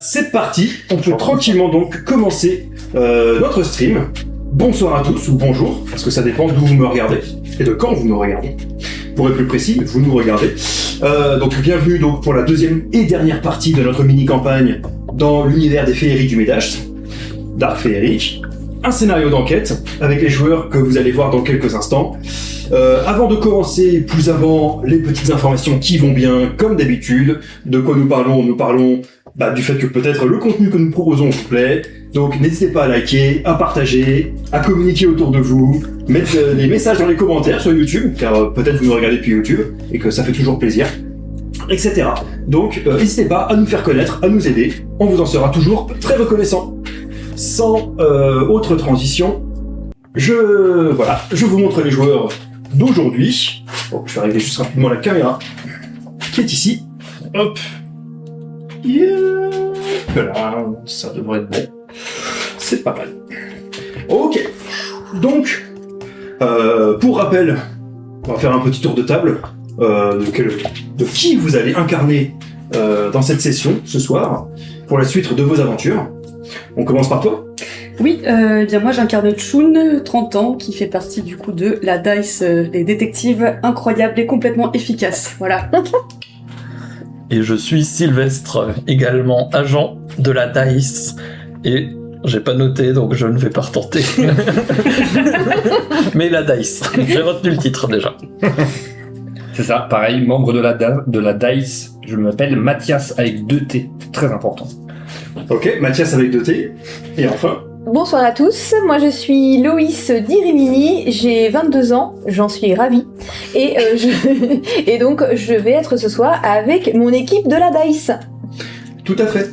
C'est parti, on peut tranquillement donc commencer notre stream. Bonsoir à tous, ou bonjour, parce que ça dépend d'où vous me regardez, et de quand vous me regardez. Pour être plus précis, vous nous regardez. Donc bienvenue donc pour la deuxième et dernière partie de notre mini-campagne dans l'univers des féeries du Médash, Dark Féerique. Un scénario d'enquête, avec les joueurs que vous allez voir dans quelques instants. Avant de commencer, plus avant, les petites informations qui vont bien, comme d'habitude. De quoi nous parlons du fait que peut-être le contenu que nous proposons vous plaît. Donc n'hésitez pas à liker, à partager, à communiquer autour de vous, mettre des messages dans les commentaires sur YouTube, car peut-être vous nous regardez depuis YouTube, et que ça fait toujours plaisir, etc. Donc n'hésitez pas à nous faire connaître, à nous aider, on vous en sera toujours très reconnaissant. Sans autre transition, je vous montre les joueurs d'aujourd'hui. Bon, je vais régler juste rapidement la caméra qui est ici. Hop. Yeah. Voilà, ça devrait être bon. C'est pas mal. Ok. Donc, pour rappel, on va faire un petit tour de table de qui vous allez incarner dans cette session ce soir pour la suite de vos aventures. On commence par toi. Oui, bien moi j'incarne Chun, 30 ans, qui fait partie du coup de la DICE, les détectives incroyables et complètement efficaces. Voilà. Et je suis Sylvestre, également agent de la DICE. Et j'ai pas noté, donc je ne vais pas retenter. Mais la DICE, j'ai retenu le titre déjà. C'est ça, pareil, membre de la DICE. Je m'appelle Mathias avec 2 T, très important. Ok, Mathias avec 2 T. Et enfin... Bonsoir à tous, moi je suis Loïs Dirimini, j'ai 22 ans, j'en suis ravie. Et donc je vais être ce soir avec mon équipe de la DICE. Tout à fait.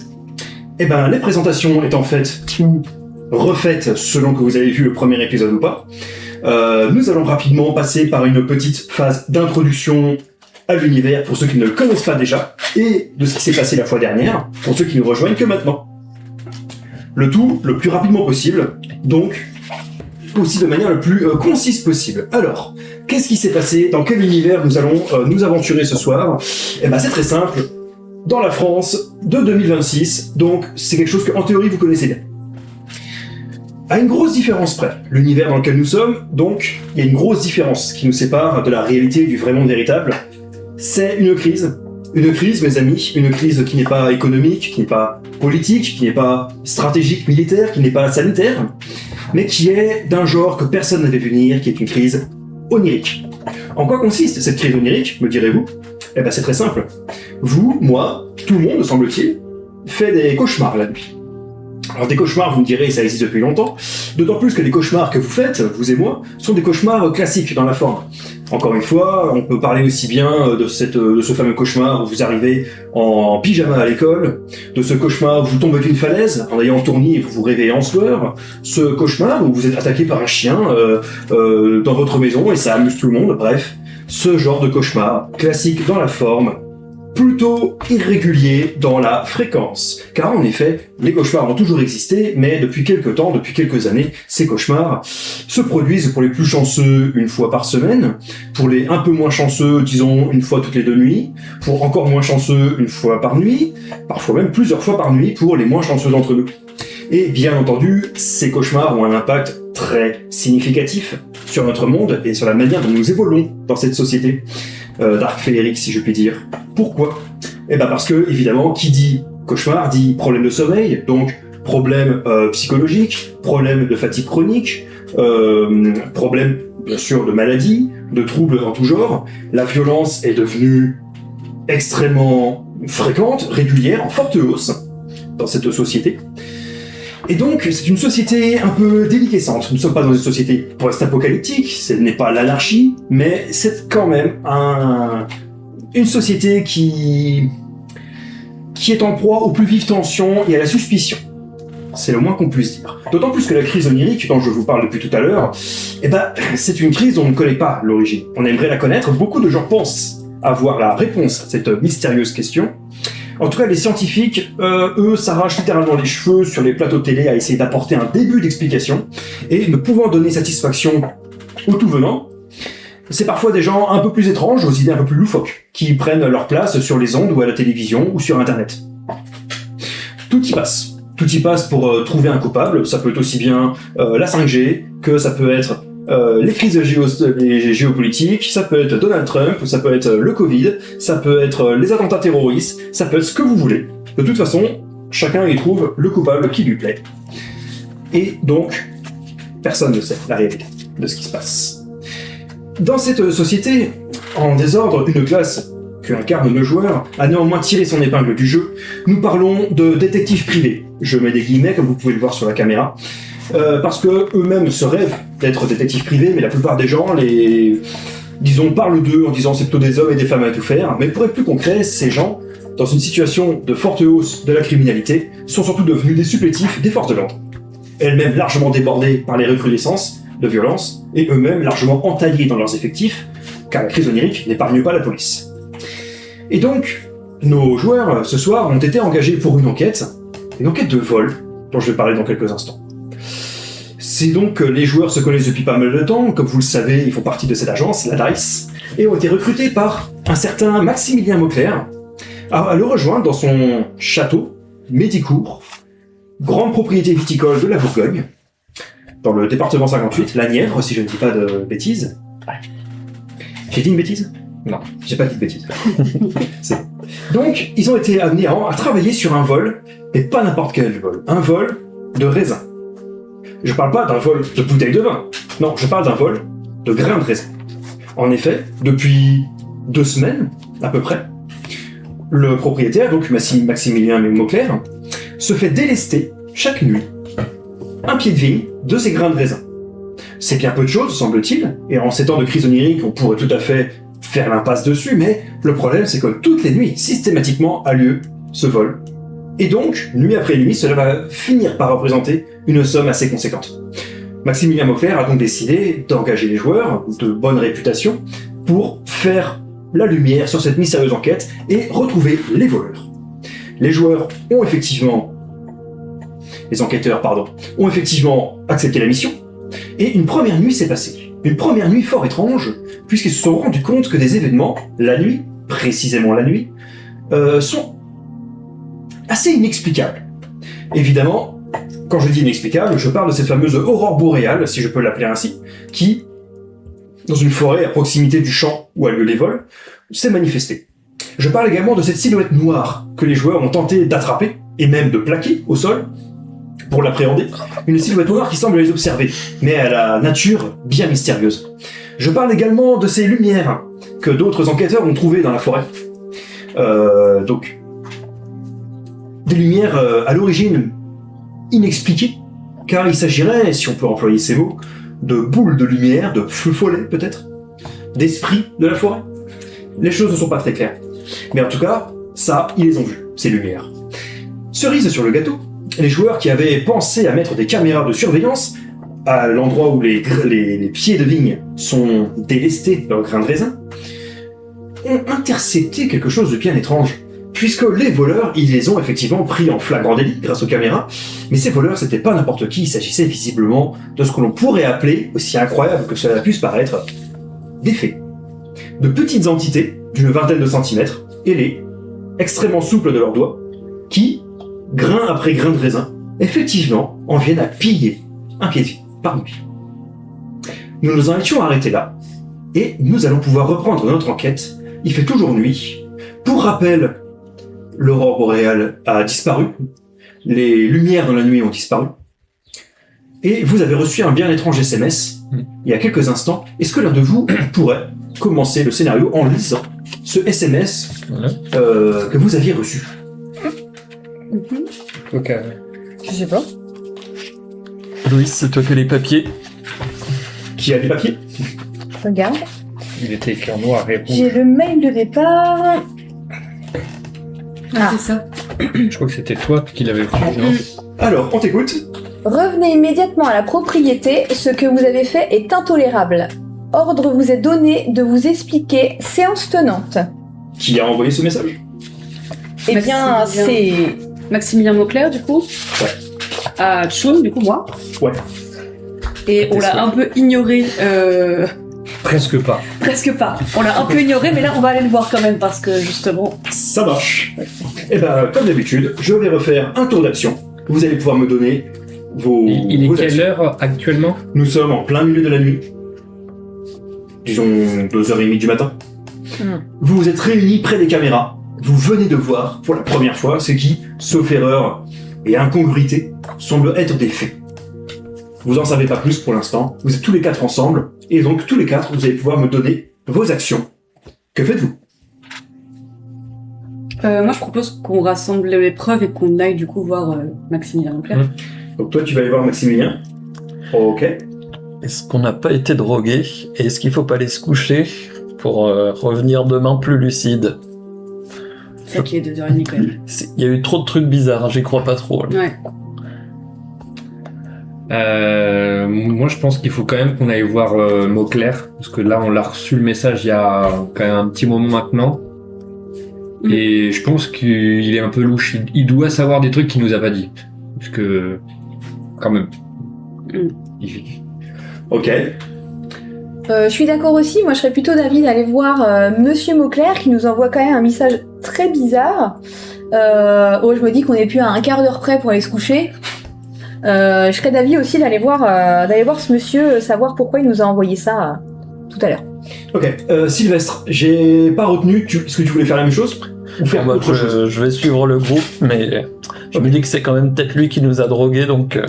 Eh ben, les présentations étant faites ou refaites selon que vous avez vu le premier épisode ou pas, nous allons rapidement passer par une petite phase d'introduction à l'univers pour ceux qui ne le connaissent pas déjà, et de ce qui s'est passé la fois dernière, pour ceux qui nous rejoignent que maintenant. Le tout le plus rapidement possible, donc aussi de manière le plus concise possible. Alors, qu'est-ce qui s'est passé? Dans quel univers nous allons nous aventurer ce soir? Eh ben c'est très simple, dans la France de 2026, donc c'est quelque chose que en théorie vous connaissez bien. À une grosse différence près, l'univers dans lequel nous sommes, donc il y a une grosse différence qui nous sépare de la réalité du vrai monde véritable. C'est une crise. Une crise, mes amis, une crise qui n'est pas économique, qui n'est pas politique, qui n'est pas stratégique, militaire, qui n'est pas sanitaire, mais qui est d'un genre que personne n'avait vu venir, qui est une crise onirique. En quoi consiste cette crise onirique, me direz-vous? Eh ben c'est très simple. Vous, moi, tout le monde, semble-t-il, fait des cauchemars la nuit. Alors des cauchemars, vous me direz, ça existe depuis longtemps, d'autant plus que les cauchemars que vous faites, vous et moi, sont des cauchemars classiques dans la forme. Encore une fois, on peut parler aussi bien de ce fameux cauchemar où vous arrivez en pyjama à l'école, de ce cauchemar où vous tombez d'une falaise en ayant tourné et vous vous réveillez en sueur, ce cauchemar où vous êtes attaqué par un chien dans votre maison et ça amuse tout le monde, bref, ce genre de cauchemar, classique dans la forme, plutôt irrégulier dans la fréquence. Car en effet, les cauchemars ont toujours existé, mais depuis quelques temps, depuis quelques années, ces cauchemars se produisent pour les plus chanceux une fois par semaine, pour les un peu moins chanceux, disons une fois toutes les 2 nuits, pour encore moins chanceux une fois par nuit, parfois même plusieurs fois par nuit pour les moins chanceux d'entre nous. Et bien entendu, ces cauchemars ont un impact très significatif sur notre monde et sur la manière dont nous évoluons dans cette société. Dark Féerique, si je puis dire. Pourquoi? Eh ben parce que, évidemment, qui dit cauchemar dit problème de sommeil, donc problème psychologique, problème de fatigue chronique, problème, bien sûr, de maladie, de troubles en tout genre. La violence est devenue extrêmement fréquente, régulière, en forte hausse dans cette société. Et donc, c'est une société un peu déliquescente. Nous ne sommes pas dans une société post-apocalyptique, ce n'est pas l'anarchie, mais c'est quand même une société qui est en proie aux plus vives tensions et à la suspicion. C'est le moins qu'on puisse dire. D'autant plus que la crise onirique, dont je vous parle depuis tout à l'heure, eh ben, c'est une crise dont on ne connaît pas l'origine. On aimerait la connaître, beaucoup de gens pensent avoir la réponse à cette mystérieuse question. En tout cas, les scientifiques, eux, s'arrachent littéralement les cheveux sur les plateaux télé à essayer d'apporter un début d'explication, et ne pouvant donner satisfaction au tout venant, c'est parfois des gens un peu plus étranges, aux idées un peu plus loufoques, qui prennent leur place sur les ondes ou à la télévision ou sur Internet. tout y passe. Tout y passe pour trouver un coupable. Ça peut être aussi bien la 5G, que ça peut être les crises géopolitiques, ça peut être Donald Trump, ça peut être le Covid, ça peut être les attentats terroristes, ça peut être ce que vous voulez. De toute façon, chacun y trouve le coupable qui lui plaît. Et donc, personne ne sait la réalité de ce qui se passe. Dans cette société, en désordre, une classe que incarne le joueur a néanmoins tiré son épingle du jeu. Nous parlons de détectives privés. Je mets des guillemets, comme vous pouvez le voir sur la caméra. Parce que eux-mêmes se rêvent d'être détectives privés, mais la plupart des gens parlent d'eux en disant c'est plutôt des hommes et des femmes à tout faire. Mais pour être plus concret, ces gens, dans une situation de forte hausse de la criminalité, sont surtout devenus des supplétifs des forces de l'ordre. Elles-mêmes largement débordées par les recrudescences de violence, et eux-mêmes largement entaillés dans leurs effectifs, car la crise onirique n'épargne pas la police. Et donc, nos joueurs, ce soir, ont été engagés pour une enquête de vol, dont je vais parler dans quelques instants. C'est donc que les joueurs se connaissent depuis pas mal de temps, comme vous le savez, ils font partie de cette agence, la DICE, et ont été recrutés par un certain Maximilien Mauclair à le rejoindre dans son château, Médicourt, grande propriété viticole de la Bourgogne, dans le département 58, la Nièvre, si je ne dis pas de bêtises. J'ai dit une bêtise ? Non, j'ai pas dit de bêtises. Donc, ils ont été amenés à travailler sur un vol, mais pas n'importe quel vol, un vol de raisin. Je parle pas d'un vol de bouteille de vin, non, je parle d'un vol de grains de raisin. En effet, depuis 2 semaines, à peu près, le propriétaire, donc Maximilien Mauclair, se fait délester chaque nuit un pied de vigne de ces grains de raisin. C'est bien peu de choses, semble-t-il, et en ces temps de crise onirique, on pourrait tout à fait faire l'impasse dessus, mais le problème c'est que toutes les nuits, systématiquement, a lieu ce vol. Et donc, nuit après nuit, cela va finir par représenter une somme assez conséquente. Maximilien Mauclair a donc décidé d'engager les joueurs de bonne réputation pour faire la lumière sur cette mystérieuse enquête et retrouver les voleurs. Les enquêteurs ont effectivement accepté la mission, et une première nuit s'est passée. Une première nuit fort étrange, puisqu'ils se sont rendus compte que des événements, la nuit, précisément la nuit, sont assez inexplicables. Évidemment, quand je dis inexplicable, je parle de cette fameuse aurore boréale, si je peux l'appeler ainsi, qui, dans une forêt à proximité du champ où a lieu les vols, s'est manifestée. Je parle également de cette silhouette noire que les joueurs ont tenté d'attraper, et même de plaquer au sol, pour l'appréhender, une silhouette noire qui semble les observer, mais à la nature bien mystérieuse. Je parle également de ces lumières que d'autres enquêteurs ont trouvées dans la forêt. Donc, des lumières à l'origine inexpliquées, car il s'agirait, si on peut employer ces mots, de boules de lumière, de feux follets peut-être, d'esprits de la forêt. Les choses ne sont pas très claires. Mais en tout cas, ça, ils les ont vues, ces lumières. Cerise sur le gâteau, les joueurs qui avaient pensé à mettre des caméras de surveillance à l'endroit où les pieds de vigne sont délestés de leurs grains de raisin, ont intercepté quelque chose de bien étrange. Puisque les voleurs, ils les ont effectivement pris en flagrant délit grâce aux caméras, mais ces voleurs, c'était pas n'importe qui, il s'agissait visiblement de ce que l'on pourrait appeler, aussi incroyable que cela puisse paraître, des fées. De petites entités, d'une 20aine de centimètres, ailées, extrêmement souples de leurs doigts, qui, grain après grain de raisin, effectivement, en viennent à piller un pied de vigne par nuit. Nous nous en étions arrêtés là, et nous allons pouvoir reprendre notre enquête. Il fait toujours nuit. Pour rappel, l'aurore boréale a disparu, les lumières dans la nuit ont disparu, et vous avez reçu un bien étrange SMS il y a quelques instants. Est-ce que l'un de vous pourrait commencer le scénario en lisant ce SMS que vous aviez reçu? Okay. Je sais pas. Louis, c'est toi que les papiers. Qui a les papiers? Regarde. Il était écrit en noir et rouge. J'ai le mail de départ. Ah, c'est ça. Je crois que c'était toi qui l'avais reçu, non? Alors, on t'écoute. Revenez immédiatement à la propriété. Ce que vous avez fait est intolérable. Ordre vous est donné de vous expliquer. Séance tenante. Qui a envoyé ce message? Eh bien, c'est... Maximilien Mauclair, du coup. Ouais. Tchoun, du coup, moi. Ouais. Et on l'a un peu ignoré Presque pas. Presque pas. On l'a un peu ignoré, mais là, on va aller le voir quand même, parce que justement... Ça marche. Et ben, comme d'habitude, je vais refaire un tour d'action. Vous allez pouvoir me donner vos. Il vos est quelle actions. heure actuellement? Nous sommes en plein milieu de la nuit. Disons 2h30 du matin. Vous vous êtes réunis près des caméras. Vous venez de voir, pour la première fois, ce qui, sauf erreur et incongruité, semble être des faits. Vous en savez pas plus pour l'instant. Vous êtes tous les quatre ensemble. Et donc, tous les quatre, vous allez pouvoir me donner vos actions. Que faites-vous? Moi, je propose qu'on rassemble les preuves et qu'on aille du coup voir Maximilien Leclerc. Donc toi, tu vas aller voir Maximilien. Ok. Est-ce qu'on n'a pas été drogué? Et est-ce qu'il faut pas aller se coucher pour revenir demain plus lucide? C'est ça qui est 2h30 quand même. Il y a eu trop de trucs bizarres, j'y crois pas trop. Là. Ouais. Moi, je pense qu'il faut quand même qu'on aille voir Mauclair, parce que là, on l'a reçu le message il y a quand même un petit moment maintenant. Et je pense qu'il est un peu louche. Il doit savoir des trucs qu'il nous a pas dit. Parce que, quand même. Ok. Je suis d'accord aussi, moi je serais plutôt d'avis d'aller voir Monsieur Mauclair qui nous envoie quand même un message très bizarre. Je me dis qu'on est plus à un quart d'heure près pour aller se coucher. Je serais d'avis aussi d'aller voir ce monsieur, savoir pourquoi il nous a envoyé ça tout à l'heure. Ok. Sylvestre, j'ai pas retenu. Est-ce que tu voulais faire la même chose ou faire Moi, autre chose? je vais suivre le groupe, mais je me dis que c'est quand même peut-être lui qui nous a drogués, donc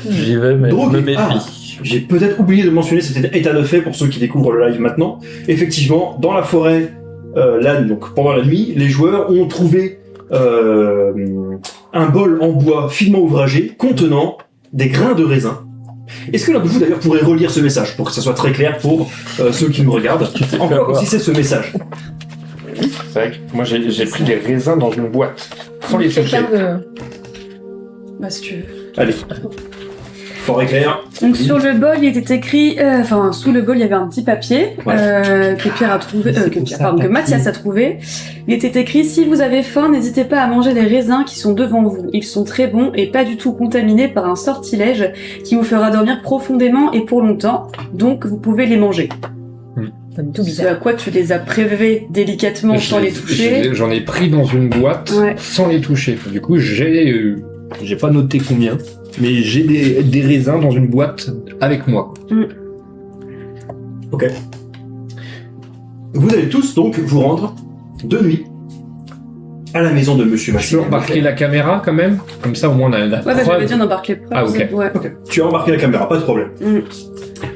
j'y vais, mais Drogué. je me méfie. Ah, j'ai peut-être oublié de mentionner cet état de fait pour ceux qui découvrent le live maintenant. Effectivement, dans la forêt, là, donc pendant la nuit, les joueurs ont trouvé un bol en bois finement ouvragé contenant des grains de raisin. Est-ce que l'un de vous d'ailleurs pourrait relire ce message pour que ça soit très clair pour ceux qui nous regardent? En quoi consistait ce message? C'est vrai que moi, j'ai pris des raisins dans une boîte, sans les toucher. Quelqu'un veut- Bah, si tu veux. Allez. Fort éclair. Donc sur le bol, il était écrit, sous le bol, il y avait un petit papier que Pierre a trouvé, que Mathias a trouvé. Il était écrit: si vous avez faim, n'hésitez pas à manger les raisins qui sont devant vous. Ils sont très bons et pas du tout contaminés par un sortilège qui vous fera dormir profondément et pour longtemps. Donc vous pouvez les manger. Tout Ce bizarre. à quoi tu les as prélevés délicatement sans les toucher. J'en ai pris dans une boîte, Ouais. sans les toucher. Du coup, j'ai pas noté combien, mais j'ai des raisins dans une boîte avec moi. Ok. Vous allez tous donc vous rendre de nuit à la maison de Monsieur Je peux Maxime. embarquer la caméra quand même, comme ça au moins on a la Ouais, bah preuve. j'avais dit on embarque les preuves. Ah, ok. Ouais. Ok. Tu as embarqué la caméra, pas de problème.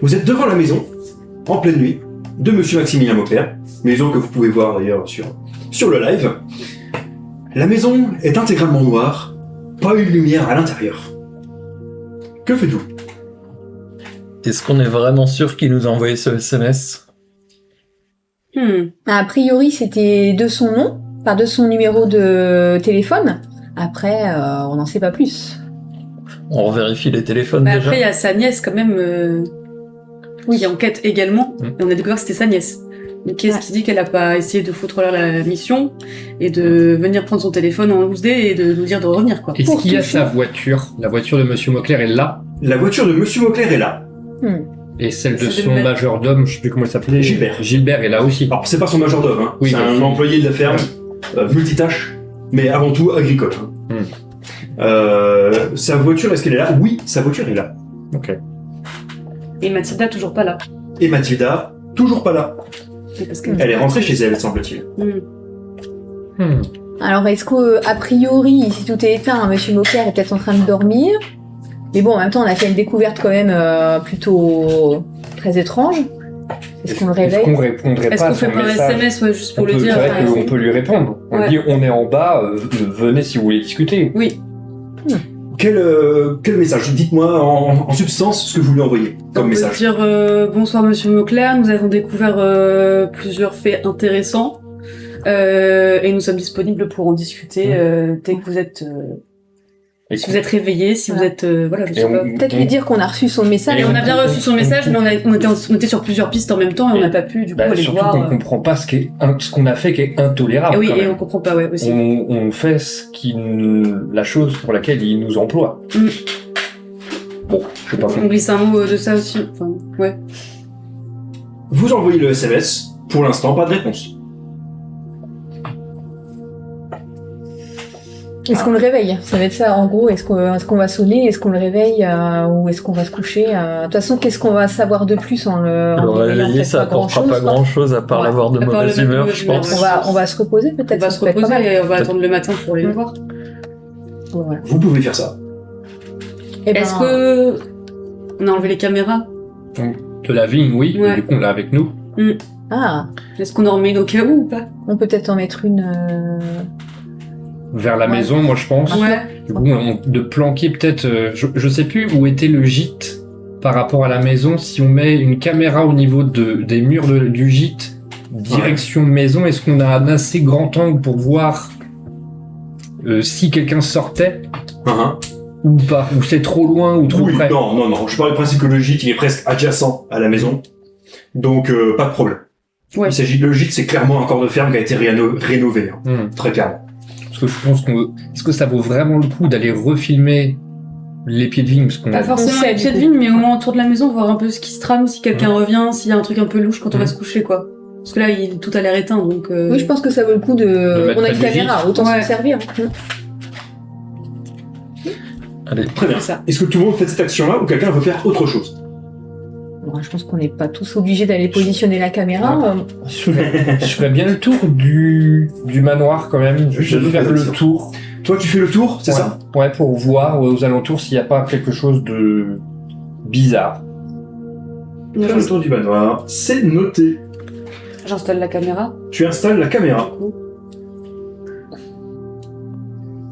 Vous êtes devant la maison, en pleine nuit, de Monsieur Maximilien Mauclair, maison que vous pouvez voir d'ailleurs sur le live. La maison est intégralement noire, pas une lumière à l'intérieur. Que faites-vous? Est-ce qu'on est vraiment sûr qu'il nous a envoyé ce SMS? A priori, c'était de son nom, pas de son numéro de téléphone. Après, on n'en sait pas plus. On vérifie les téléphones Mais déjà. après, il y a sa nièce quand même qui enquête également. Et on a découvert que c'était sa nièce. Donc qu'est-ce qui dit qu'elle a pas essayé de foutre là la mission et de venir prendre son téléphone en loose day et de nous dire de revenir quoi. Est-ce Pour qu'il y a toucher. sa voiture? La voiture de Monsieur Mauclair est là, La voiture de Monsieur Mauclair est là. et celle de Celle de son Mel- majordome, je sais plus comment il s'appelait. Gilbert. Gilbert est là aussi. Alors, c'est pas son majordome, hein. Oui, c'est bien un sûr. employé de la ferme, multitâche, mais avant tout agricole. Sa voiture, est-ce qu'elle est là? Oui, sa voiture est là. Ok. Et Mathilda toujours pas là. Et Mathilda, toujours pas là. C'est parce que Elle est rentrée chez elle, semble-t-il. Alors, est-ce qu'a priori, si tout est éteint, Monsieur Mauclair est peut-être en train de dormir? Mais bon, en même temps, on a fait une découverte quand même plutôt très étrange. Est-ce qu'on le Est-ce réveille? qu'on répondrait est-ce pas à qu'on fait son par message? SMS juste pour On le peut- dire C'est par vrai qu'on exemple. peut lui répondre. On Ouais. dit on est en bas, venez si vous voulez discuter. Oui. Quel message? Dites-moi en substance ce que vous lui envoyez comme On peut message. dire bonsoir Monsieur Mauclair, nous avons découvert plusieurs faits intéressants et nous sommes disponibles pour en discuter dès que vous êtes Et si vous êtes réveillé, si vous Voilà. êtes voilà, je Et sais pas. Peut-être lui dire qu'on a reçu son message. Et on a bien reçu son message, mais on était sur plusieurs pistes en même temps et on n'a pas pu du coup aller surtout voir. qu'on comprend pas ce qu'on a fait qui est intolérable. Et oui, quand et même. on comprend pas ouais aussi. On fait la chose pour laquelle il nous emploie. Bon, je sais pas. On glisse un mot de ça aussi. Enfin, ouais. vous envoyez le SMS. Pour l'instant, pas de réponse. Est-ce qu'on le réveille? Ça va être ça, en gros. Est-ce qu'on va sonner? Est-ce qu'on le réveille ou est-ce qu'on va se coucher? De toute façon, qu'est-ce qu'on va savoir de plus en le réveillant? réveiller, ça apportera pas grand-chose à part Ouais. l'avoir de À part mauvaise le humeur, mauvaise je humeur, pense. On va se reposer peut-être. On va ça se peut être pas reposer mal. et on va attendre le matin pour aller le voir. Voilà. Vous pouvez faire ça. Eh ben, Est-ce que on a enlevé les caméras? De la vigne, oui. Ouais. Du coup, on l'a avec nous. Ah, Est-ce qu'on en remet une au cas où ou pas? on peut peut-être en mettre une. Vers la Ouais. maison, moi, je pense. Ouais. Du coup, de planquer peut-être... je sais plus où était le gîte par rapport à la maison. Si on met une caméra au niveau des murs du gîte, direction maison, est-ce qu'on a un assez grand angle pour voir si quelqu'un sortait ou pas? Ou c'est trop loin ou trop Oui, près? non. Je parle du principe que le gîte, il est presque adjacent à la maison. Donc, pas de problème. Ouais. Il s'agit de le gîte, c'est clairement un corps de ferme qui a été rénové. Très clairement. Parce que je pense est-ce que ça vaut vraiment le coup d'aller refilmer les pieds de vigne? Parce qu'on Pas a... forcément sait, les pieds de du coup. vigne, mais au moins autour de la maison, voir un peu ce qui se trame, si quelqu'un revient, s'il y a un truc un peu louche quand on va se coucher, quoi. Parce que là, tout a l'air éteint, donc... Oui, je pense que ça vaut le coup De de. mettre On a près une du caméra, gîte. autant Ouais. s'en servir. Allez, Très bien. C'est ça. Est-ce que tout le monde fait cette action-là ou quelqu'un veut faire autre chose? Bon, je pense qu'on n'est pas tous obligés d'aller positionner la caméra. Je ferais bien le tour du manoir quand même. Je vais faire le tour. Toi, tu fais le tour, c'est Ouais. ça? Ouais, pour voir aux alentours s'il n'y a pas quelque chose de bizarre. Faire le tour du manoir, c'est noté. J'installe la caméra. Tu installes la caméra.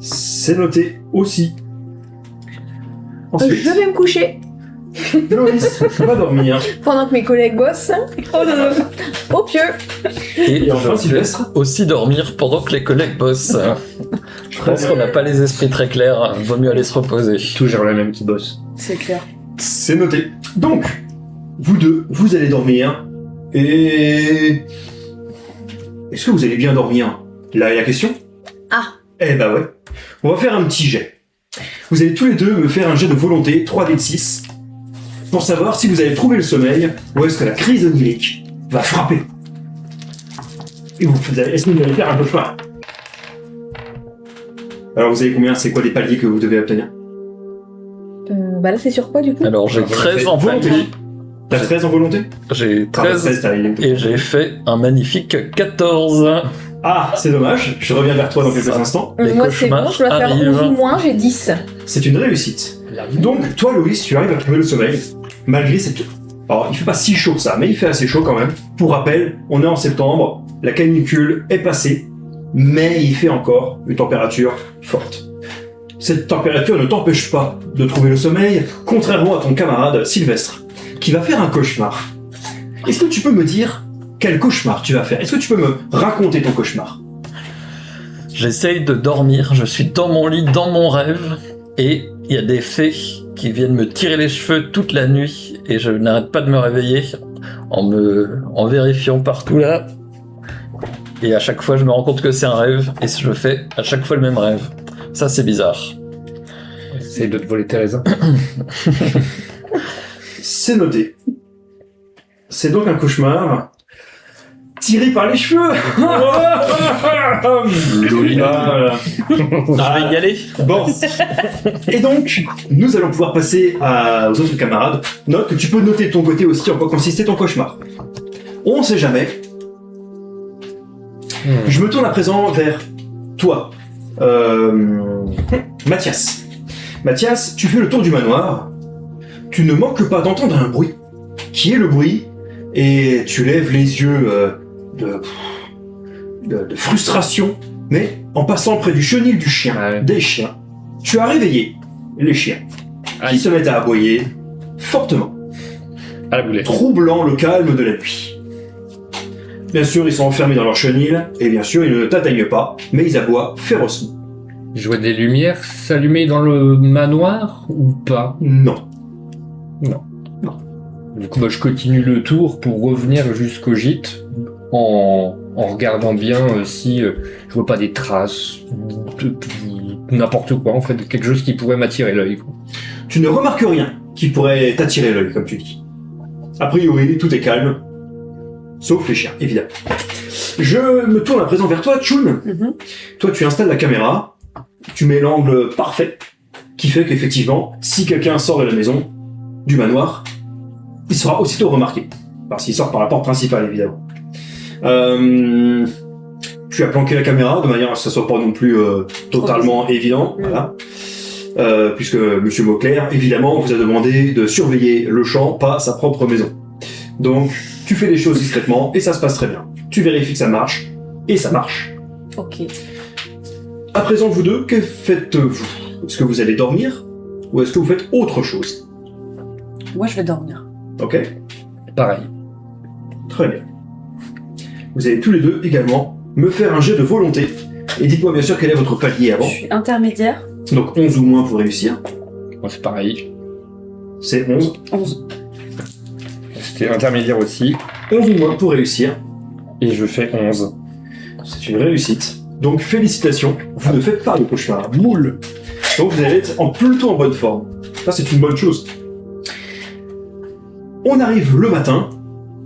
C'est noté aussi. Ensuite, Je vais me coucher Loïs va dormir. pendant que mes collègues bossent. Au pieu. et Et enfin, je vais Sylvestre. aussi dormir pendant que les collègues bossent. Je pense qu'on n'a pas les esprits très clairs, vaut mieux aller se reposer. Toujours le même qui bosse. C'est clair. C'est noté. Donc, vous deux, vous allez dormir. Et... Est-ce que vous allez bien dormir? Là est la question. Ah. Eh bah ouais. On va faire un petit jet. Vous allez tous les deux me faire un jet de volonté, 3D de 6, pour savoir si vous allez trouver le sommeil ou est-ce que la crise onirique va frapper. Et est-ce que vous allez faire un cauchemar? Alors vous avez combien? C'est quoi les paliers que vous devez obtenir? Bah là, c'est sur quoi du coup? Alors j'ai 13 en volonté. palier, T'as 13 en volonté? j'ai Ah, 13 t'as- et j'ai fait un magnifique 14. Ah, c'est dommage. Je reviens vers toi dans quelques Ça. instants. Les Moi, c'est bon, cauchemars je dois faire arrivent. 11 ou moins, j'ai 10. C'est une réussite. Donc, toi, Loïs, tu arrives à trouver le sommeil, malgré cette... Alors, il fait pas si chaud que ça, mais il fait assez chaud quand même. Pour rappel, on est en septembre, la canicule est passée, mais il fait encore une température forte. Cette température ne t'empêche pas de trouver le sommeil, contrairement à ton camarade Sylvestre, qui va faire un cauchemar. Est-ce que tu peux me dire quel cauchemar tu vas faire? Est-ce que tu peux me raconter ton cauchemar? J'essaye de dormir, je suis dans mon lit, dans mon rêve, et il y a des fées qui viennent me tirer les cheveux toute la nuit, et je n'arrête pas de me réveiller en vérifiant partout là. Et à chaque fois, je me rends compte que c'est un rêve, et je fais à chaque fois le même rêve. Ça, c'est bizarre. Essaye de te voler tes raisins. C'est noté. C'est donc un cauchemar tiré par les cheveux. Voilà. Je vais y aller. Bon. Et donc, nous allons pouvoir passer aux autres camarades. Note que tu peux noter de ton côté aussi en quoi consistait ton cauchemar. On ne sait jamais. Je me tourne à présent vers toi, Mathias. Mathias, tu fais le tour du manoir. Tu ne manques pas d'entendre un bruit. Qui est le bruit? Et tu lèves les yeux de frustration, mais en passant près du chenil du chien, Ouais. des chiens, tu as réveillé les chiens, qui Aïe. se mettent à aboyer fortement, À la boulette. troublant le calme de la nuit. Bien sûr, ils sont enfermés dans leur chenil, et bien sûr, ils ne t'atteignent pas, mais ils aboient férocement. Je vois des lumières s'allumer dans le manoir ou pas? Non. Du coup, je continue le tour pour revenir jusqu'au gîte en regardant bien si je vois pas des traces, n'importe quoi en fait, quelque chose qui pourrait m'attirer l'œil. Quoi. Tu ne remarques rien qui pourrait t'attirer l'œil, comme tu dis. A priori, tout est calme. Sauf les chiens, évidemment. Je me tourne à présent vers toi, Chun. Mhm. Toi, tu installes la caméra, tu mets l'angle parfait, qui fait qu'effectivement, si quelqu'un sort de la maison, du manoir, il sera aussitôt remarqué. Parce qu'il sort par la porte principale, évidemment. Tu as planqué la caméra de manière à ce que ça soit pas non plus totalement évident, voilà. Puisque Monsieur Mauclair, évidemment, vous a demandé de surveiller le champ, pas sa propre maison. Donc, tu fais les choses discrètement et ça se passe très bien. Tu vérifies que ça marche et ça marche. Ok. À présent, vous deux, que faites-vous? Est-ce que vous allez dormir ou est-ce que vous faites autre chose? Moi, je vais dormir. Ok, Pareil. très bien. Vous allez tous les deux également me faire un jet de volonté et dites-moi bien sûr quel est votre palier avant. Je suis intermédiaire. Donc 11 ou moins pour réussir. Moi, c'est pareil. C'est 11. 11. C'était intermédiaire aussi. 11 ou moins pour réussir. Et je fais 11. C'est une réussite. Donc félicitations, vous ne faites pas de cauchemar. Moule. Donc vous allez être plutôt en bonne forme. Ça c'est une bonne chose. On arrive le matin.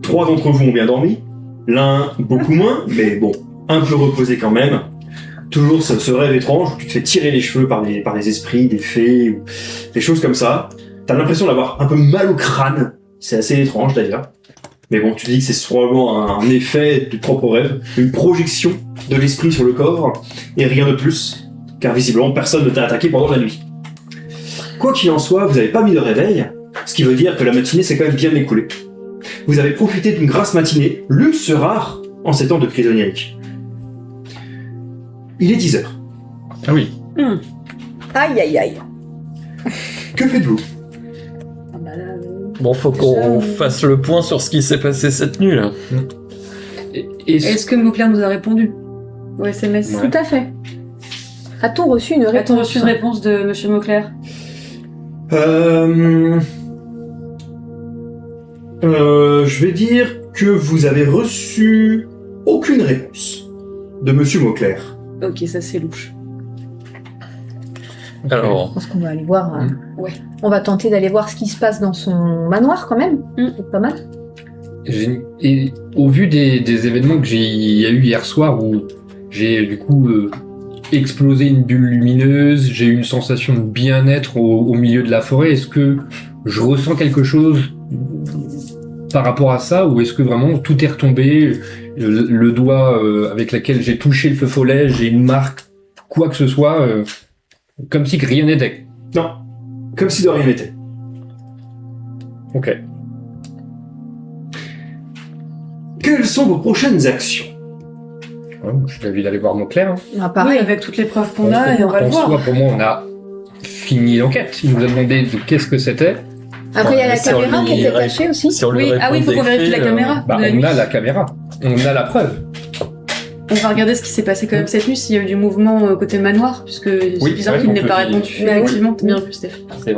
3 d'entre vous ont bien dormi. L'un beaucoup moins, mais bon, un peu reposé quand même. Toujours ce rêve étrange où tu te fais tirer les cheveux par des esprits, des fées, ou des choses comme ça. T'as l'impression d'avoir un peu mal au crâne. C'est assez étrange d'ailleurs. Mais bon, tu te dis que c'est probablement un effet du propre rêve, une projection de l'esprit sur le corps, et rien de plus, car visiblement personne ne t'a attaqué pendant la nuit. Quoi qu'il en soit, vous n'avez pas mis de réveil, ce qui veut dire que la matinée s'est quand même bien écoulée. Vous avez profité d'une grasse matinée, luxe rare en ces temps de crise onirique. Il est 10h. Ah oui. Aïe aïe aïe. Que faites-vous? Ah bah là, Bon, faut qu'on fasse le point sur ce qui s'est passé cette nuit, là. Est-ce que Mauclair nous a répondu au SMS? Ouais. Tout à fait. A-t-on reçu une réponse? A-t-on reçu une réponse de Monsieur Mauclair? Je vais dire que vous avez reçu aucune réponse de Monsieur Mauclair. Ok, ça c'est louche. Alors, Je pense qu'on va aller voir. Ouais. On va tenter d'aller voir ce qui se passe dans son manoir quand même. C'est pas mal. Et au vu des événements que il y a eu hier soir où j'ai du coup explosé une bulle lumineuse, j'ai eu une sensation de bien-être au milieu de la forêt, est-ce que je ressens quelque chose par rapport à ça ou est-ce que vraiment tout est retombé, le doigt avec lequel j'ai touché le feu follet, j'ai une marque, quoi que ce soit, comme si que rien n'était. Non, comme si de rien n'était. Ok. Quelles sont vos prochaines actions? Ouais, j'ai envie d'aller voir Mauclair. Hein. Ah, Oui, pareil. avec toutes les preuves qu'on a, et on va le En voir. soi, pour moi, on a fini l'enquête. Il nous a demandé de qu'est-ce que c'était. Après, il y a la Si on caméra qui lui était ré- cachée aussi. si on lui Oui, ah oui, il faut répond qu'on des vérifie la faits, caméra. Bah, de la on nuit. a la caméra. On a la preuve. On va regarder ce qui s'est passé quand même cette nuit, s'il y a eu du mouvement côté manoir, puisque c'est Oui, bizarre c'est qu'il vrai n'ait qu'on pas peut- répondu. Oui. Effectivement, t'as bien vu, Steph. C'est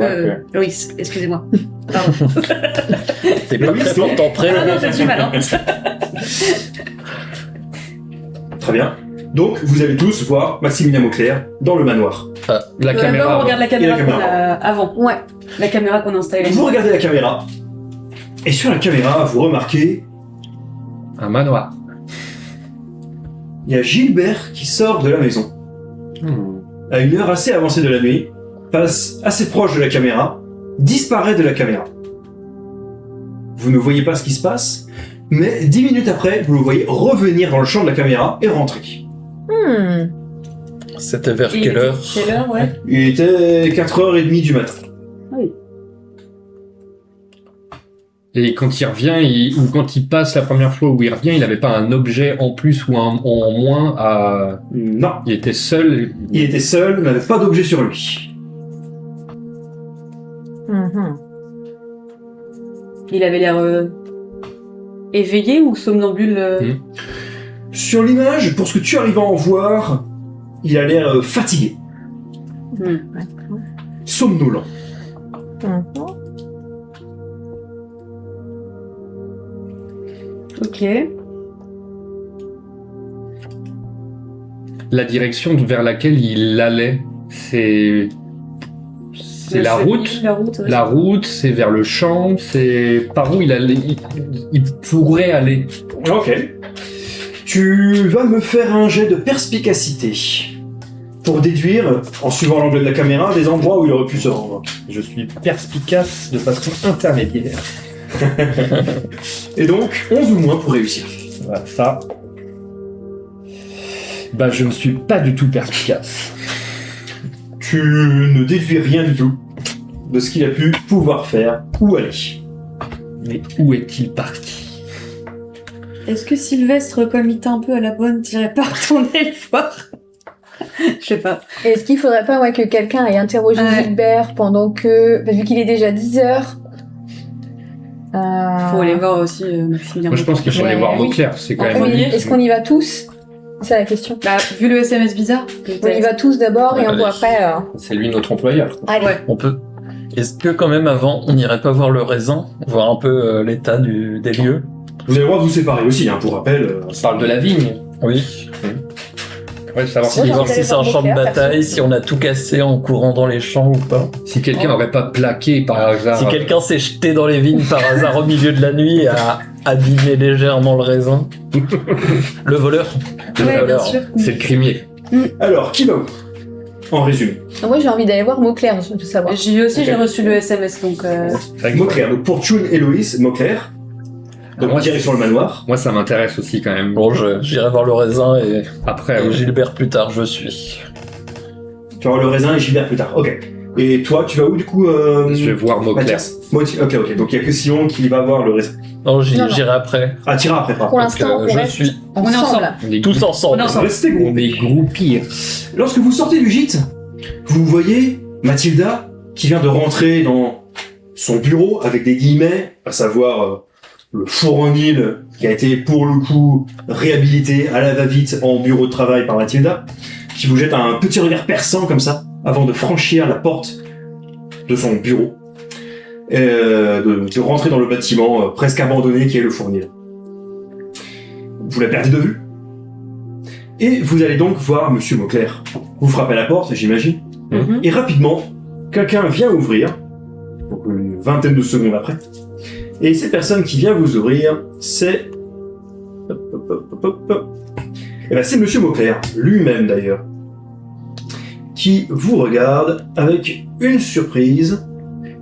Loïs, excusez-moi. Pardon. T'es pas Oui, très c'est- fort en prénom. Ah non, j'ai du mal, hein. Très bien. Donc, vous allez tous voir Maximilien Mauclair dans le manoir. La D'abord, caméra. on regarde la caméra Et la qu'on caméra. a avant. Ouais. La caméra qu'on a installée. Vous regardez la caméra, et sur la caméra, vous remarquez, Un manoir. il y a Gilbert qui sort de la maison, à une heure assez avancée de la nuit, passe assez proche de la caméra, disparaît de la caméra. Vous ne voyez pas ce qui se passe, mais 10 minutes après, vous le voyez revenir dans le champ de la caméra et rentrer. C'était vers Et quelle heure? Quelle heure, ouais. Il était 4h30 du matin. Et quand il revient, ou quand il passe la première fois où il revient, il n'avait pas un objet en plus ou en moins à. Non, Il était seul. il était seul, n'avait pas d'objet sur lui. Il avait l'air éveillé ou somnambule Sur l'image, pour ce que tu arrives à en voir, il a l'air fatigué, somnolent. Ok. La direction vers laquelle il allait, c'est C'est la route. Ouais. La route, c'est vers le champ, c'est par où il pourrait aller. Ok. Tu vas me faire un jet de perspicacité pour déduire, en suivant l'angle de la caméra, des endroits où il aurait pu se rendre. Je suis perspicace de façon intermédiaire. Et donc, 11 ou moins pour réussir. Voilà, ça. Bah, je ne suis pas du tout perspicace. Tu ne déduis rien du tout de ce qu'il a pu pouvoir faire ou aller. Mais où est-il parti? Est-ce que Sylvestre, comme il était un peu à la bonne, t'irais pas retourner le voir? Je sais pas. Est-ce qu'il faudrait pas que quelqu'un aille interroger Ouais. Gilbert pendant que... vu qu'il est déjà 10h... Faut aller voir aussi Maximilien. Moi, je pense qu'il faut Mais aller voir oui. Mauclair, c'est quand En même... premier, Est-ce qu'on y va tous? C'est ça la question. Bah, vu le SMS bizarre. On y va tous d'abord et on Allez. voit après... C'est lui notre employeur. Allez. Ouais. On peut. Est-ce que quand même avant, on n'irait pas voir le raisin, voir un peu l'état des lieux? Vous avez le droit de vous séparer aussi, pour rappel. On parle de la vigne. Oui. Ouais, savoir Moi, j'ai Voir envie si d'aller c'est un voir champ de Beauclerc, bataille, perso. si on a tout cassé en courant dans les champs ou pas. si quelqu'un n'aurait pas plaqué par hasard. Si quelqu'un s'est jeté dans les vignes par hasard au milieu de la nuit et a abîmé légèrement le raisin. Le voleur. Le Ouais, bien voleur. sûr. C'est le crimier. Alors, qui va où? En résumé. Moi j'ai envie d'aller voir Mauclair, je veux savoir. J'ai aussi, Ok. j'ai reçu le SMS, donc... Mauclair. Donc pour Chun et Loïs, Mauclair. Donc moi, direction le manoir. Moi, ça m'intéresse aussi quand même. Bon, j'irai voir le raisin et Après, ouais. Gilbert plus tard, je suis. Tu vas voir le raisin et Gilbert plus tard. Ok. Et toi, tu vas où du coup Je vais voir Mauclair. Mathias. Ok. Donc il y a que Sion qui va voir le raisin. Non, Non, non. j'irai après. Ah, tira après, pardon. Pour l'instant, on je reste suis On est ensemble. On est tous ensemble. On est ensemble. Restez On groupés. est groupir. Lorsque vous sortez du gîte, vous voyez Mathilda qui vient de rentrer dans son bureau avec des guillemets, à savoir le fournil qui a été pour le coup réhabilité à la va-vite en bureau de travail par Mathilda, qui vous jette un petit regard perçant comme ça avant de franchir la porte de son bureau, de rentrer dans le bâtiment presque abandonné qui est le fournil. Vous la perdez de vue. Et vous allez donc voir Monsieur Mauclair. Vous frappez à la porte, j'imagine. Mhm. Et rapidement, quelqu'un vient ouvrir, donc une vingtaine de secondes après, et cette personne qui vient vous ouvrir, c'est... Eh ben, c'est Monsieur Mauclair, lui-même d'ailleurs, qui vous regarde avec une surprise.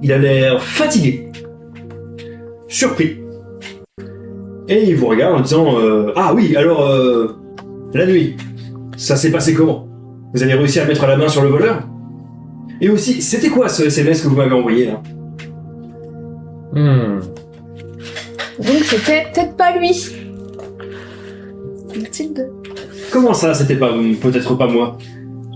Il a l'air fatigué, surpris, et il vous regarde en disant Ah oui, alors, la nuit, ça s'est passé comment? Vous avez réussi à mettre la main sur le voleur? Et aussi, c'était quoi ce SMS que vous m'avez envoyé là? Donc c'était peut-être pas lui. Mathilde. Comment ça, c'était pas peut-être pas moi?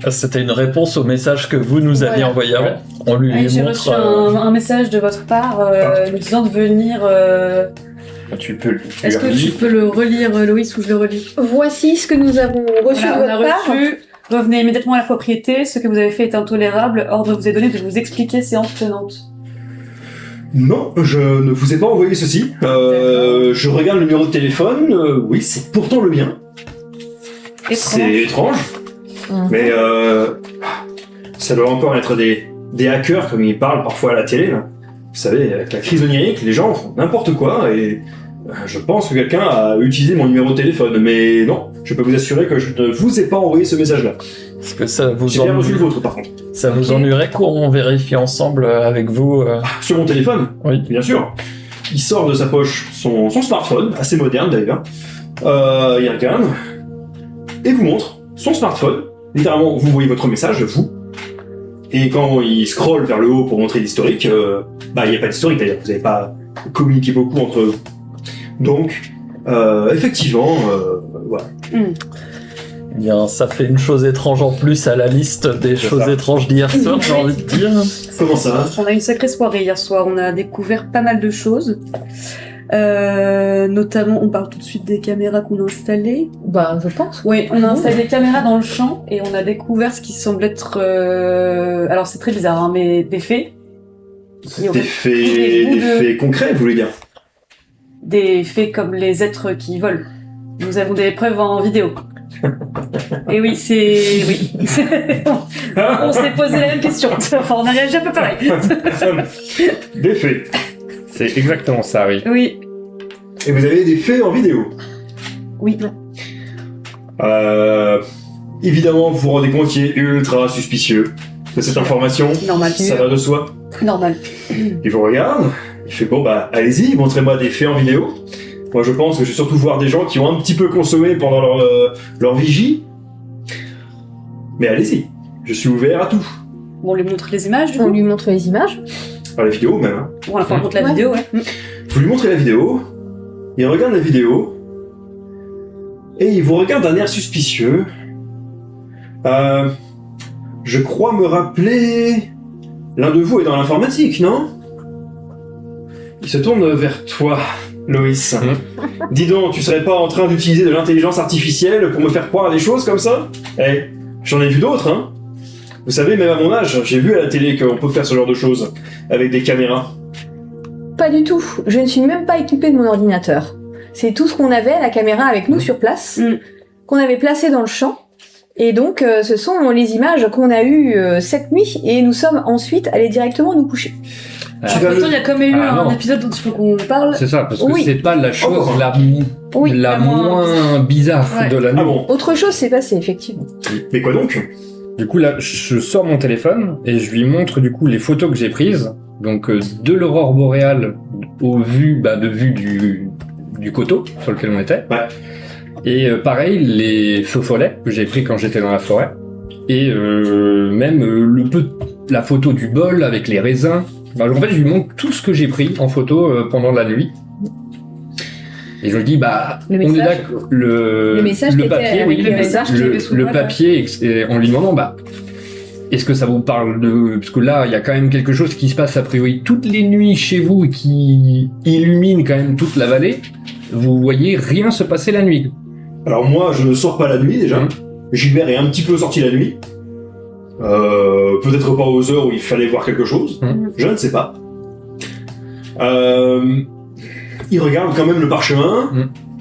C'était une réponse au message que vous nous aviez Voilà. envoyé avant. On lui Ouais, j'ai reçu montre. un message de votre part nous disant de venir. Tu peux le Est-ce que tu peux le relire, Loïs, ou je le relis? Voici ce que nous avons reçu Voilà, de on a votre part. reçu. Revenez immédiatement à la propriété. Ce que vous avez fait est intolérable. Ordre vous est donné de vous expliquer séance tenante. Non, je ne vous ai pas envoyé ceci. Je regarde le numéro de téléphone. Oui, c'est pourtant le mien. C'est étrange. Mhm. Mais ça doit encore être des hackers comme ils parlent parfois à la télé. Là. Vous savez, avec la crise onirique, les gens font n'importe quoi et je pense que quelqu'un a utilisé mon numéro de téléphone. Mais non, je peux vous assurer que je ne vous ai pas envoyé ce message-là. Est-ce que ça vous J'ai bien reçu le ennuie? vôtre par contre. Ça vous ennuierait qu'on vérifie ensemble avec vous Sur mon téléphone, Oui. bien sûr. Il sort de sa poche son smartphone, assez moderne d'ailleurs. Il regarde et vous montre son smartphone. Littéralement, vous voyez votre message, vous. Et quand il scrolle vers le haut pour montrer l'historique, il n'y a pas d'historique d'ailleurs. Vous n'avez pas communiqué beaucoup entre vous. Donc, effectivement, voilà. Eh bien, ça fait une chose étrange en plus à la liste des choses ça. étranges d'hier soir, j'ai envie de dire. Comment ça? On a eu une sacrée soirée hier soir. On a découvert pas mal de choses. Notamment, on parle tout de suite des caméras qu'on a installées. Bah, je pense. Oui, on a installé des caméras dans le champ et on a découvert ce qui semble être... Alors c'est très bizarre, mais des faits. Qui auraient pris des bouts de- faits concrets, vous voulez dire? Des faits comme les êtres qui volent. Nous avons des preuves en vidéo. Et oui, c'est... Oui. On s'est posé la même question. Enfin, on a réagi un peu pareil. Des faits. C'est exactement ça, oui. Oui. Et vous avez des faits en vidéo. Oui. Évidemment, vous vous rendez compte qu'il est ultra suspicieux de cette information. Normal. Ça va de soi. Normal. Il vous regarde, il fait bon bah allez-y, montrez-moi des faits en vidéo. Moi je pense que je vais surtout voir des gens qui ont un petit peu consommé pendant leur vigie. Mais allez-y, je suis ouvert à tout. Bon, on lui montre les images, du coup. On lui montre les images. Enfin, la vidéo même. Hein. Bon, enfin, on montre la Ouais. vidéo, ouais. Vous lui montrez la vidéo, il regarde la vidéo, et il vous regarde d'un air suspicieux. Je crois me rappeler... L'un de vous est dans l'informatique, non? Il se tourne vers toi, Loïs. Dis donc, tu serais pas en train d'utiliser de l'intelligence artificielle pour me faire croire des choses comme ça? Eh, j'en ai vu d'autres, hein. Vous savez, même à mon âge, j'ai vu à la télé qu'on peut faire ce genre de choses, avec des caméras. Pas du tout. Je ne suis même pas équipée de mon ordinateur. C'est tout ce qu'on avait, la caméra avec nous sur place, qu'on avait placé dans le champ. Et donc, ce sont les images qu'on a eues cette nuit, et nous sommes ensuite allés directement nous coucher. Tu vas Pourtant, il y a quand même eu Ah, un non. épisode dont il faut qu'on parle. C'est ça, parce que Oui. c'est pas la chose Encore. Oui, la la moins moins bizarre Ouais. de la nuit. Ah bon? autre chose s'est passé, effectivement. Mais quoi donc? Du coup, là, je sors mon téléphone et je lui montre du coup les photos que j'ai prises. Donc, de l'aurore boréale au vu, de vue du coteau sur lequel on était. Ouais. Et pareil, les feux follets que j'ai pris quand j'étais dans la forêt. Et même la photo du bol avec les raisins. En fait, je lui montre tout ce que j'ai pris en photo pendant la nuit. Et je lui dis, Le on est message. d'accord, Le message qui était papier, avec oui, le message qui avait sous le le bras, papier, et en lui demandant, est-ce que ça vous parle de... Parce que là, il y a quand même quelque chose qui se passe a priori toutes les nuits chez vous et qui illumine quand même toute la vallée. Vous voyez rien se passer la nuit. Alors moi, je ne sors pas la nuit déjà. Gilbert est un petit peu sorti la nuit. Peut-être pas aux heures où il fallait voir quelque chose. Je ne sais pas. Il regarde quand même le parchemin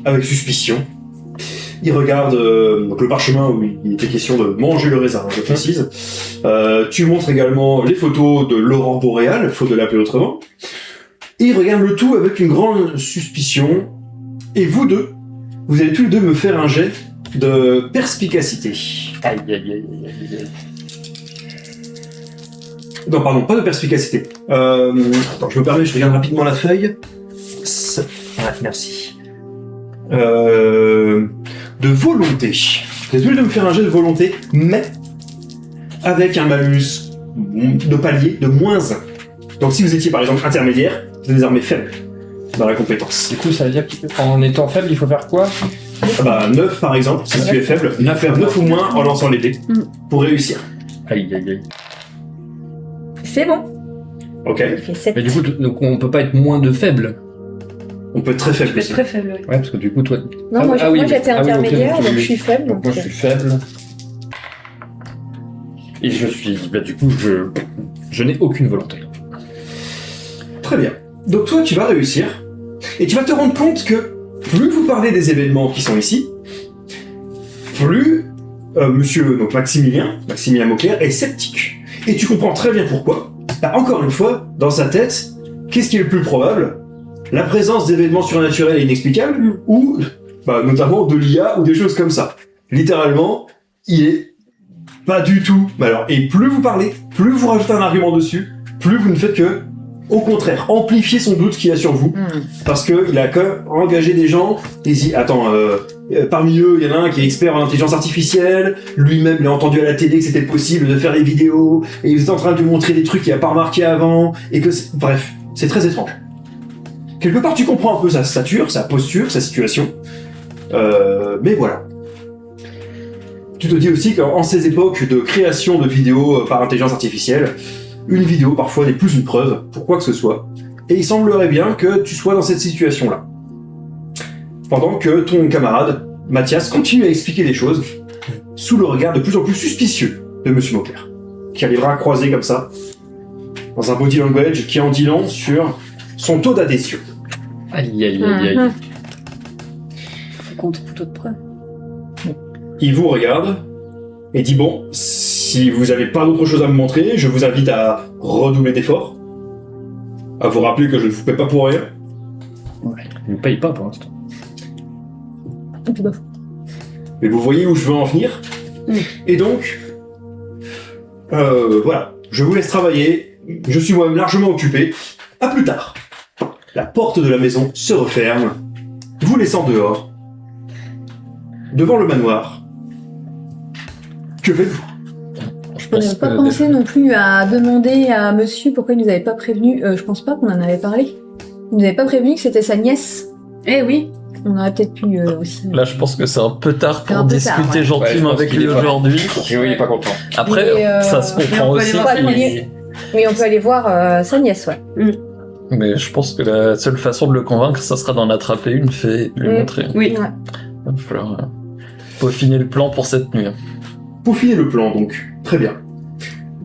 avec suspicion. Il regarde donc le parchemin où il était question de manger le raisin, je précise. Tu montres également les photos de l'aurore boréale, faut de l'appeler autrement. Et il regarde le tout avec une grande suspicion. Et vous deux, vous allez tous les deux me faire un jet de perspicacité. Aïe, aïe, aïe, aïe, aïe. Non, pardon, pas de perspicacité. Attends, je me permets, je regarde rapidement la feuille. Merci. De volonté. Vous allez tous les deux me faire un jet de volonté, mais avec un malus de palier de -1. Donc si vous étiez par exemple intermédiaire, vous êtes désormais faible dans la compétence. Du coup, ça veut dire qu'en étant faible, il faut faire quoi? 9 par exemple, si tu es faible, faire 9 ou moins en lançant les dés pour réussir. Aïe, aïe, aïe. C'est bon. Ok. Il fait 7. Mais du coup, donc on peut pas être moins de faible. On peut être très faible Je vais aussi. être très faible, oui. Ouais, parce que du coup, toi... Non, moi, oui, j'étais ok, intermédiaire, donc donc je suis faible. Donc moi, je suis faible. Et je suis... du coup, je n'ai aucune volonté. Très bien. Donc toi, tu vas réussir, et tu vas te rendre compte que plus vous parlez des événements qui sont ici, plus monsieur donc Maximilien Mauclair est sceptique. Et tu comprends très bien pourquoi. Encore une fois, dans sa tête, qu'est-ce qui est le plus probable? La présence d'événements surnaturels et inexplicables, ou notamment de l'IA ou des choses comme ça. Littéralement, il est pas du tout... Et plus vous parlez, plus vous rajoutez un argument dessus, plus vous ne faites que, au contraire, amplifier son doute qu'il y a sur vous. Parce qu'il a quand même engagé des gens, et dit, parmi eux, il y en a un qui est expert en intelligence artificielle, lui-même, il a entendu à la télé que c'était possible de faire des vidéos, et il est en train de lui montrer des trucs qu'il n'a pas remarqué avant, et que bref, c'est très étrange. Quelque part, tu comprends un peu sa stature, sa posture, sa situation, mais voilà. Tu te dis aussi qu'en ces époques de création de vidéos par intelligence artificielle, une vidéo parfois n'est plus une preuve pour quoi que ce soit, et il semblerait bien que tu sois dans cette situation-là. Pendant que ton camarade, Mathias, continue à expliquer des choses, sous le regard de plus en plus suspicieux de Monsieur Mauclair, qui arrivera à croiser comme ça, dans un body language qui en dit long sur son taux d'adhésion. Aïe, aïe, aïe, aïe. Faut qu'on trouve d'autres preuves. il vous regarde et dit bon, si vous n'avez pas d'autre chose à me montrer, je vous invite à redoubler d'efforts, à vous rappeler que je ne vous paie pas pour rien. Il ne paye pas pour l'instant. Tout bas. Mais vous voyez où je veux en venir. Et donc, voilà, je vous laisse travailler, je suis moi-même largement occupé. À plus tard. La porte de la maison se referme, vous laissant dehors, devant le manoir. Que faites-vous? On n'avait pas pensé non plus à demander à monsieur pourquoi il nous avait pas prévenu. Je pense pas qu'on en avait parlé. Il nous avait pas prévenu que c'était sa nièce. Eh oui. On aurait peut-être pu aussi. Là, je pense que c'est un peu tard C'est pour un peu discuter tard, ouais. gentiment Ouais, je pense avec qu'il lui est pas- aujourd'hui. Et oui, il est pas content. Après, Mais, ça se mais comprend on peut aller aussi. voir sa qu'il- nièce. Oui, on peut aller voir sa nièce, ouais. Mais je pense que la seule façon de le convaincre, ça sera d'en attraper une fée et de lui montrer. Oui. Ouais. Il va falloir peaufiner le plan pour cette nuit. Peaufinez le plan donc. Très bien.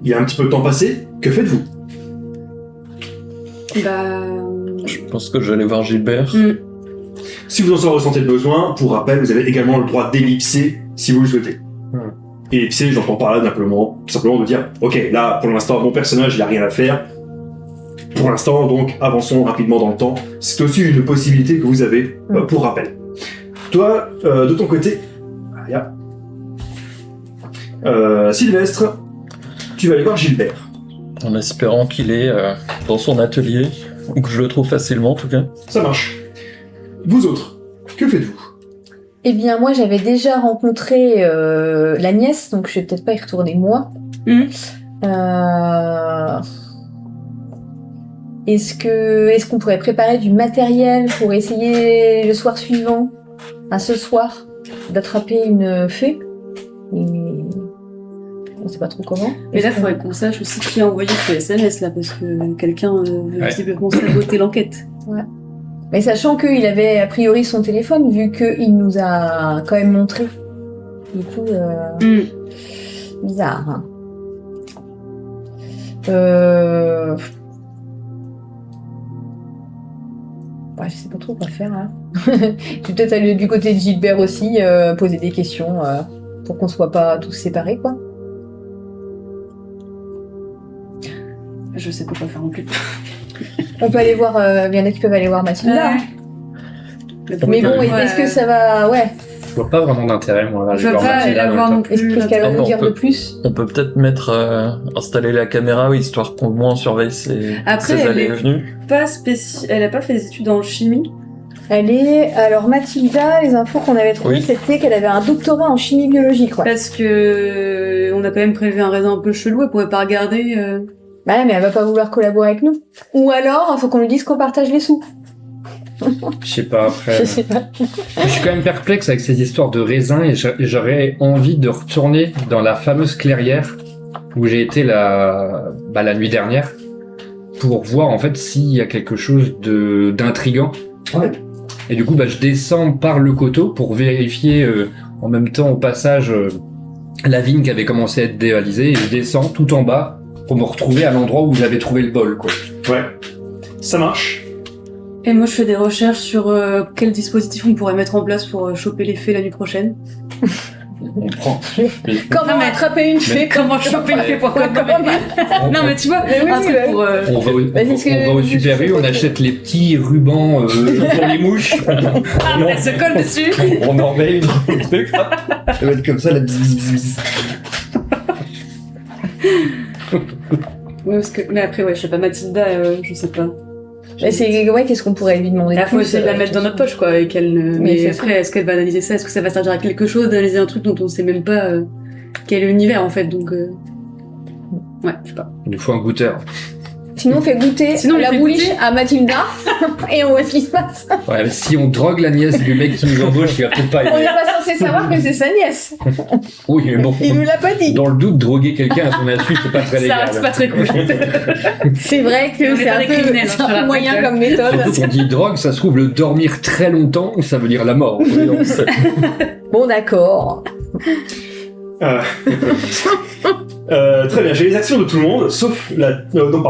Il y a un petit peu de temps passé, que faites-vous? Bah. Je pense que j'allais voir Gilbert. Si vous en ressentez le besoin, pour rappel, vous avez également le droit d'ellipser si vous le souhaitez. Ellipser, j'entends par là tout simplement de dire ok, là pour l'instant mon personnage il a rien à faire. Pour l'instant donc avançons rapidement dans le temps. C'est aussi une possibilité que vous avez pour rappel. Toi, de ton côté, Aria, Sylvestre, tu vas aller voir Gilbert. En espérant qu'il est dans son atelier, ou que je le trouve facilement en tout cas. Ça marche. Vous autres, que faites-vous? Eh bien, moi, j'avais déjà rencontré la nièce, donc je vais peut-être pas y retourner moi. Est-ce qu'on pourrait préparer du matériel pour essayer le soir suivant, ce soir, d'attraper une fée? Et on sait pas trop comment. Mais là, il faudrait qu'on sache aussi qui a envoyé ce SMS là, parce que quelqu'un veut visiblement saboter l'enquête. Ouais. Mais sachant qu'il avait a priori son téléphone, vu qu'il nous a quand même montré. Du coup, bizarre. Hein. Ouais, je sais pas trop quoi faire là. Je vais peut-être aller du côté de Gilbert aussi, poser des questions pour qu'on soit pas tous séparés, quoi. Je sais pas quoi faire non plus. On peut aller voir, il y en a qui peuvent aller voir Mathilda. Ouais. Mais bon, est-ce que ça va... Ouais. Je vois pas vraiment d'intérêt, moi, là. Je veux pas la voir non plus. Qu'est-ce qu'elle va nous dire on peut- de plus? On peut peut-être installer la caméra, histoire qu'au moins on surveille ses Après, allées et elle est venues. elle a pas fait des études en chimie. Alors Mathilda, les infos qu'on avait trouvées, Oui. c'était qu'elle avait un doctorat en chimie biologique, ouais. Parce que on a quand même prélevé un raisin un peu chelou, elle pourrait pas regarder. Bah mais elle va pas vouloir collaborer avec nous. Ou alors, il faut qu'on lui dise qu'on partage les sous. Je sais pas, après. Je sais pas. Je suis quand même perplexe avec ces histoires de raisins et j'aurais envie de retourner dans la fameuse clairière où j'ai été la nuit dernière pour voir en fait s'il y a quelque chose d'intriguant. Ouais. Et du coup, je descends par le coteau pour vérifier en même temps au passage la vigne qui avait commencé à être dévalisée et je descends tout en bas pour me retrouver à l'endroit où j'avais trouvé le bol, quoi. Ouais. Ça marche. Et moi, je fais des recherches sur quel dispositif on pourrait mettre en place pour choper les fées la nuit prochaine. On prend. Comment Non, mais- attraper une fée? Comment choper une fée pour Quoi, comment Non, mais tu vois, Mais oui, un truc ouais. pour. On va Vas-y, ce que- on va au Super U, on achète les petits rubans pour les mouches. Elle se colle dessus. On en met une dans le truc. Ça va être comme ça, la bzzz. Ouais, parce que. Mais après, ouais, je sais pas, Mathilda, je sais pas. Mais qu'est-ce qu'on pourrait lui demander? Là, faut plus, essayer de la mettre dans notre poche, quoi, et qu'elle. Mais Mais c'est après, est-ce qu'elle va analyser ça? Est-ce que ça va servir à quelque chose d'analyser un truc dont on sait même pas quel est l'univers, en fait, donc. Ouais, je sais pas. Il nous faut un goûteur. Sinon, on fait goûter Sinon, on la lui fait bouliche goûter. à Mathilda et on voit ce qui se passe. Ouais, mais si on drogue la nièce du mec qui nous embauche, il va peut-être pas On n'est aimer. pas censé savoir que c'est sa nièce. Oui, mais bon. Il nous l'a pas dit. Dans le doute, droguer quelqu'un à son insu, c'est pas très Ça légal. reste pas très cool. C'est vrai On que est c'est pas un des peu criminels, hein, c'est je te un peu rappelle moyen que- comme méthode. Surtout qu'on dit drogue, ça se trouve, le dormir très longtemps, ça veut dire la mort. Oui, on sait. Bon, d'accord. Euh, Très bien, j'ai les actions de tout le monde, sauf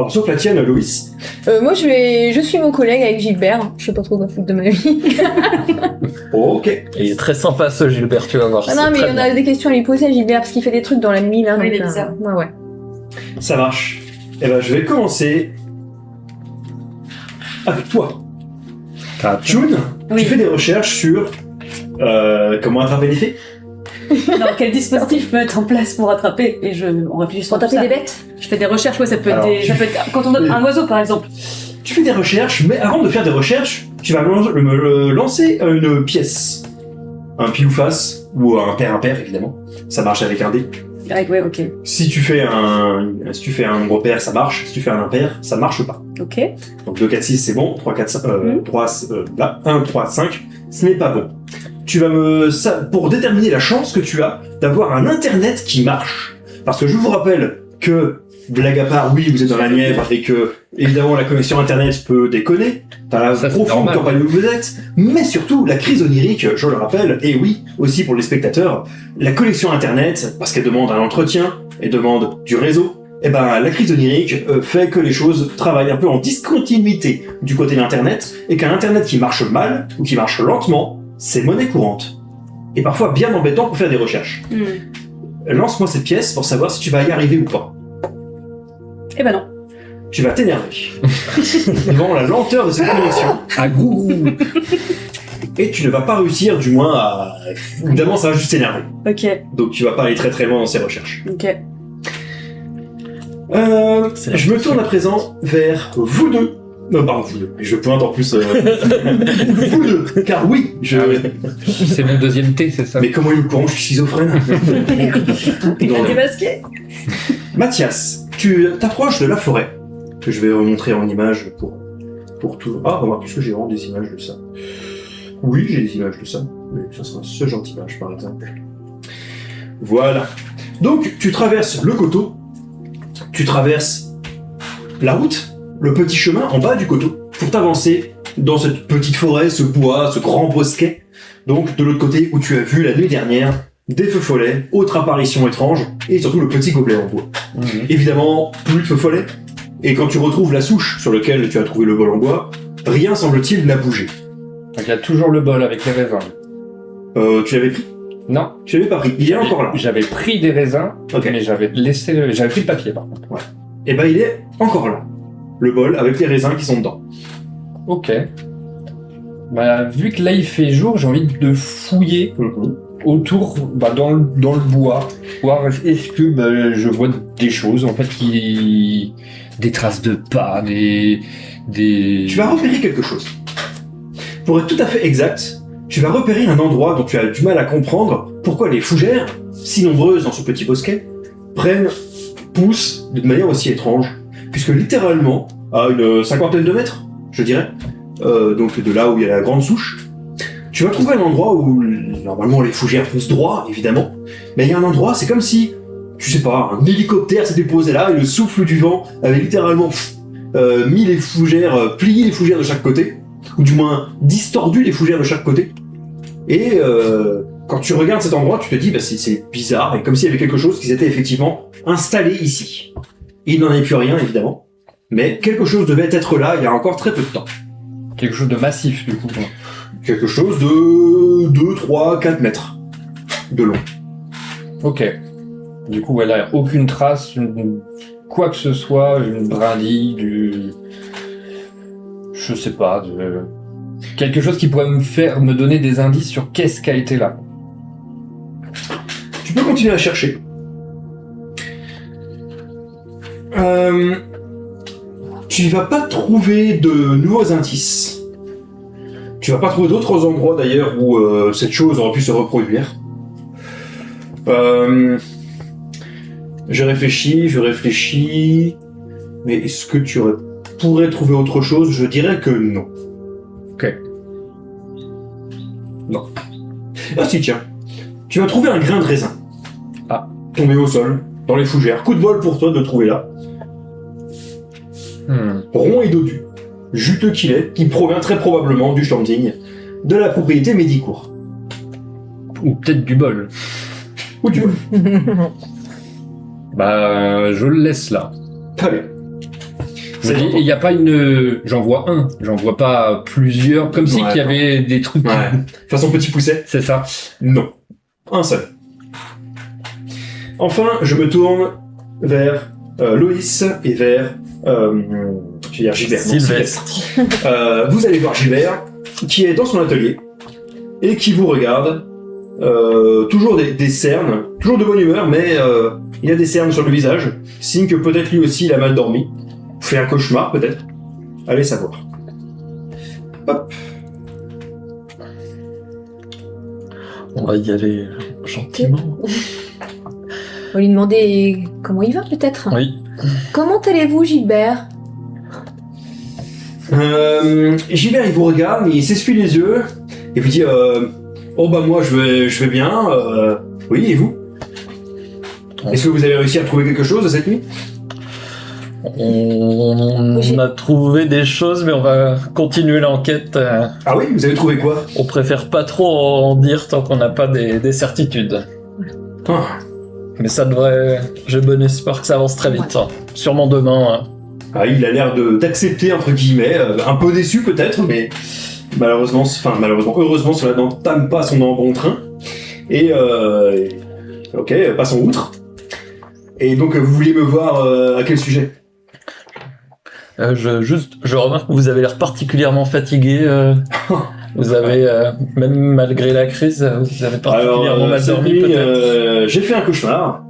sauf la tienne, Loïs. Moi, je suis mon collègue avec Gilbert. Je sais pas trop quoi foutre de ma vie. Ok. Et il est très sympa ce Gilbert, tu vas voir. Ah non, mais il y en a des questions à lui poser à Gilbert parce qu'il fait des trucs dans la nuit là. Oui, donc, il est bizarre. Ouais. Ça marche. Eh ben, je vais commencer avec toi. June, Oui. tu fais des recherches sur comment attraper les fées. Non, quel dispositif peut être en place pour attraper? Et on réfléchit sur Pour tout taper ça. des bêtes. Je fais des recherches, ouais, ça peut être Alors, ça peut être quand on donne un oiseau par exemple. Tu fais des recherches, mais avant de faire des recherches, tu vas me lancer une pièce. Un pile ou face, ou un pair évidemment. Ça marche avec un dé. Ouais, ok. Si tu fais un gros pair, ça marche. Si tu fais un impair, ça marche pas. Ok. Donc 2, 4, 6, c'est bon. 3, 4, 5, 1, 3, 5, ce n'est pas bon. Tu vas pour déterminer la chance que tu as d'avoir un internet qui marche. Parce que je vous rappelle que, blague à part, oui, vous êtes dans la Nièvre et que, évidemment, la connexion internet peut déconner. Dans la Ça, c'est profonde normal. campagne où vous êtes. Mais surtout, la crise onirique, je le rappelle, et oui, aussi pour les spectateurs, la connexion internet, parce qu'elle demande un entretien, elle demande du réseau, et ben, la crise onirique fait que les choses travaillent un peu en discontinuité du côté d'internet, et qu'un internet qui marche mal, ou qui marche lentement, c'est monnaie courante. Et parfois bien embêtant pour faire des recherches. Lance-moi cette pièce pour savoir si tu vas y arriver ou pas. Eh ben non. Tu vas t'énerver devant la lenteur de cette connexion. À gourou. Et tu ne vas pas réussir, du moins, à... Évidemment, ça va juste t'énerver. Ok. Donc tu vas pas aller très très loin dans ces recherches. Ok. Je me tourne à présent vers vous deux. Non, pardon, vous deux. Je pointe en plus... vous deux. Car oui, C'est mon deuxième thé, c'est ça? Mais comment il me courant, je suis schizophrène. Il Non, a non. démasqué. Mathias, tu t'approches de la forêt, que je vais remontrer en image pour tout. Ah, remarque, est-ce que j'ai vraiment des images de ça? Oui, j'ai des images de ça. Oui, ça sera ce genre d'image, par exemple. Voilà. Donc, tu traverses le coteau, tu traverses la route, le petit chemin en bas du coteau, pour t'avancer dans cette petite forêt, ce bois, ce grand bosquet. Donc, de l'autre côté, où tu as vu la nuit dernière des feux follets, autre apparition étrange, et surtout le petit gobelet en bois. Évidemment, plus de feux follets, et quand tu retrouves la souche sur laquelle tu as trouvé le bol en bois, rien semble-t-il n'a bougé. Donc il y a toujours le bol avec les raisins. Tu l'avais pris? Non. Tu l'avais pas pris, il est encore là. J'avais pris des raisins, Ok. mais j'avais pris le papier par contre. Et ben il est encore là. Le bol avec les raisins qui sont dedans. Ok. Bah, vu que là il fait jour, j'ai envie de fouiller autour, dans le bois, voir est-ce que je vois des choses en fait des traces de pas, des. Tu vas repérer quelque chose. Pour être tout à fait exact, tu vas repérer un endroit dont tu as du mal à comprendre pourquoi les fougères, si nombreuses dans ce petit bosquet, poussent de manière aussi étrange. Puisque littéralement, à une 50aine de mètres, je dirais, donc de là où il y a la grande souche, tu vas trouver un endroit où normalement les fougères poussent droit, évidemment, mais il y a un endroit, c'est comme si, je sais pas, un hélicoptère s'était posé là et le souffle du vent avait littéralement mis les fougères, plié les fougères de chaque côté, ou du moins distordu les fougères de chaque côté. Et quand tu regardes cet endroit, tu te dis, c'est bizarre, et comme s'il y avait quelque chose qui s'était effectivement installé ici. Il n'en est plus rien, évidemment, mais quelque chose devait être là il y a encore très peu de temps. Quelque chose de massif du coup. Quelque chose de 2, 3, 4 mètres de long. Ok. Du coup, elle a aucune trace, quoi que ce soit, une brindille, je sais pas, quelque chose qui pourrait me donner des indices sur qu'est-ce qui a été là. Tu peux continuer à chercher. Tu vas pas trouver de nouveaux indices. Tu vas pas trouver d'autres endroits d'ailleurs où cette chose aurait pu se reproduire. Je réfléchis, mais est-ce que tu pourrais trouver autre chose? Je dirais que non. Ok. Non. Ah si, tiens. Tu vas trouver un grain de raisin. Ah. Tombé au sol, dans les fougères. Coup de bol pour toi de le trouver là. Rond et dodu. Juteux qu'il est, qui provient très probablement du standing de la propriété Médicourt. Ou peut-être du bol. Ou du bol. Bah, je le laisse là. Très bien. Il n'y a pas une... J'en vois un, j'en vois pas plusieurs, comme si Ouais. qu'il y avait des trucs... Ouais. Façon petit pousset. C'est ça. Non. Un seul. Enfin, je me tourne vers Loïs et vers... je vais dire Gilbert. non, Sylvestre. vous allez voir Gilbert, qui est dans son atelier, et qui vous regarde. Toujours des cernes, toujours de bonne humeur, mais il a des cernes sur le visage, signe que peut-être lui aussi il a mal dormi. Fait un cauchemar peut-être. Allez savoir. Hop. On va y aller gentiment. On va lui demander comment il va peut-être. Oui. Comment allez-vous Gilbert? Gilbert il vous regarde, il s'essuie les yeux, et vous dit oh bah moi je vais bien, oui et vous? Est-ce que vous avez réussi à trouver quelque chose de cette nuit? On a trouvé des choses, mais on va continuer l'enquête. Ah oui, vous avez trouvé quoi? On préfère pas trop en dire tant qu'on n'a pas des certitudes. Ah. Mais ça devrait... J'ai bon espoir que ça avance très vite. Hein. Sûrement demain. Hein. Ah, il a l'air d'accepter entre guillemets, un peu déçu peut-être, mais malheureusement, heureusement cela n'entame pas son bon train. Et ok, passons outre. Et donc vous vouliez me voir à quel sujet? Je remarque que vous avez l'air particulièrement fatigué. Vous avez, même malgré la crise, vous avez particulièrement mal cette dormi nuit, peut-être. j'ai fait un cauchemar.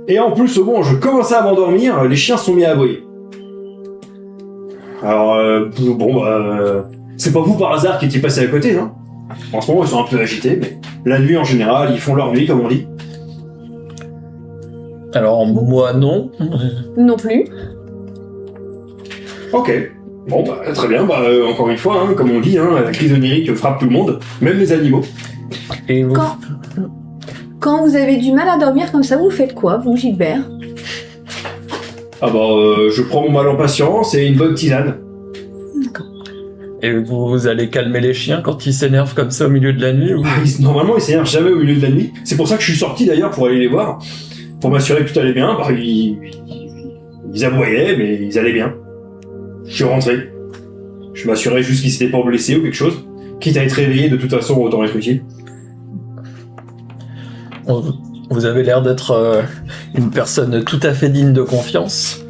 Et en plus, au moment où je commençais à m'endormir, les chiens se sont mis à aboyer. Alors, c'est pas vous par hasard qui étiez passé à côté, non? En ce moment, ils sont un peu agités, mais la nuit en général, ils font leur nuit, comme on dit. Alors moi non. Non plus. Ok. Bon, bah, très bien. Bah, encore une fois, hein, comme on dit, hein, la crise onirique frappe tout le monde, même les animaux. Et vous... Quand vous avez du mal à dormir comme ça, vous faites quoi, vous Gilbert? Ah bah, je prends mon mal en patience et une bonne tisane. Et vous allez calmer les chiens quand ils s'énervent comme ça au milieu de la nuit ou... Normalement, ils s'énervent jamais au milieu de la nuit. C'est pour ça que je suis sorti d'ailleurs pour aller les voir, pour m'assurer que tout allait bien. Bah, ils aboyaient, mais ils allaient bien. Je suis rentré. Je m'assurais juste qu'ils s'étaient pas blessés ou quelque chose. Quitte à être réveillé, de toute façon, autant être utile. Vous avez l'air d'être une personne tout à fait digne de confiance.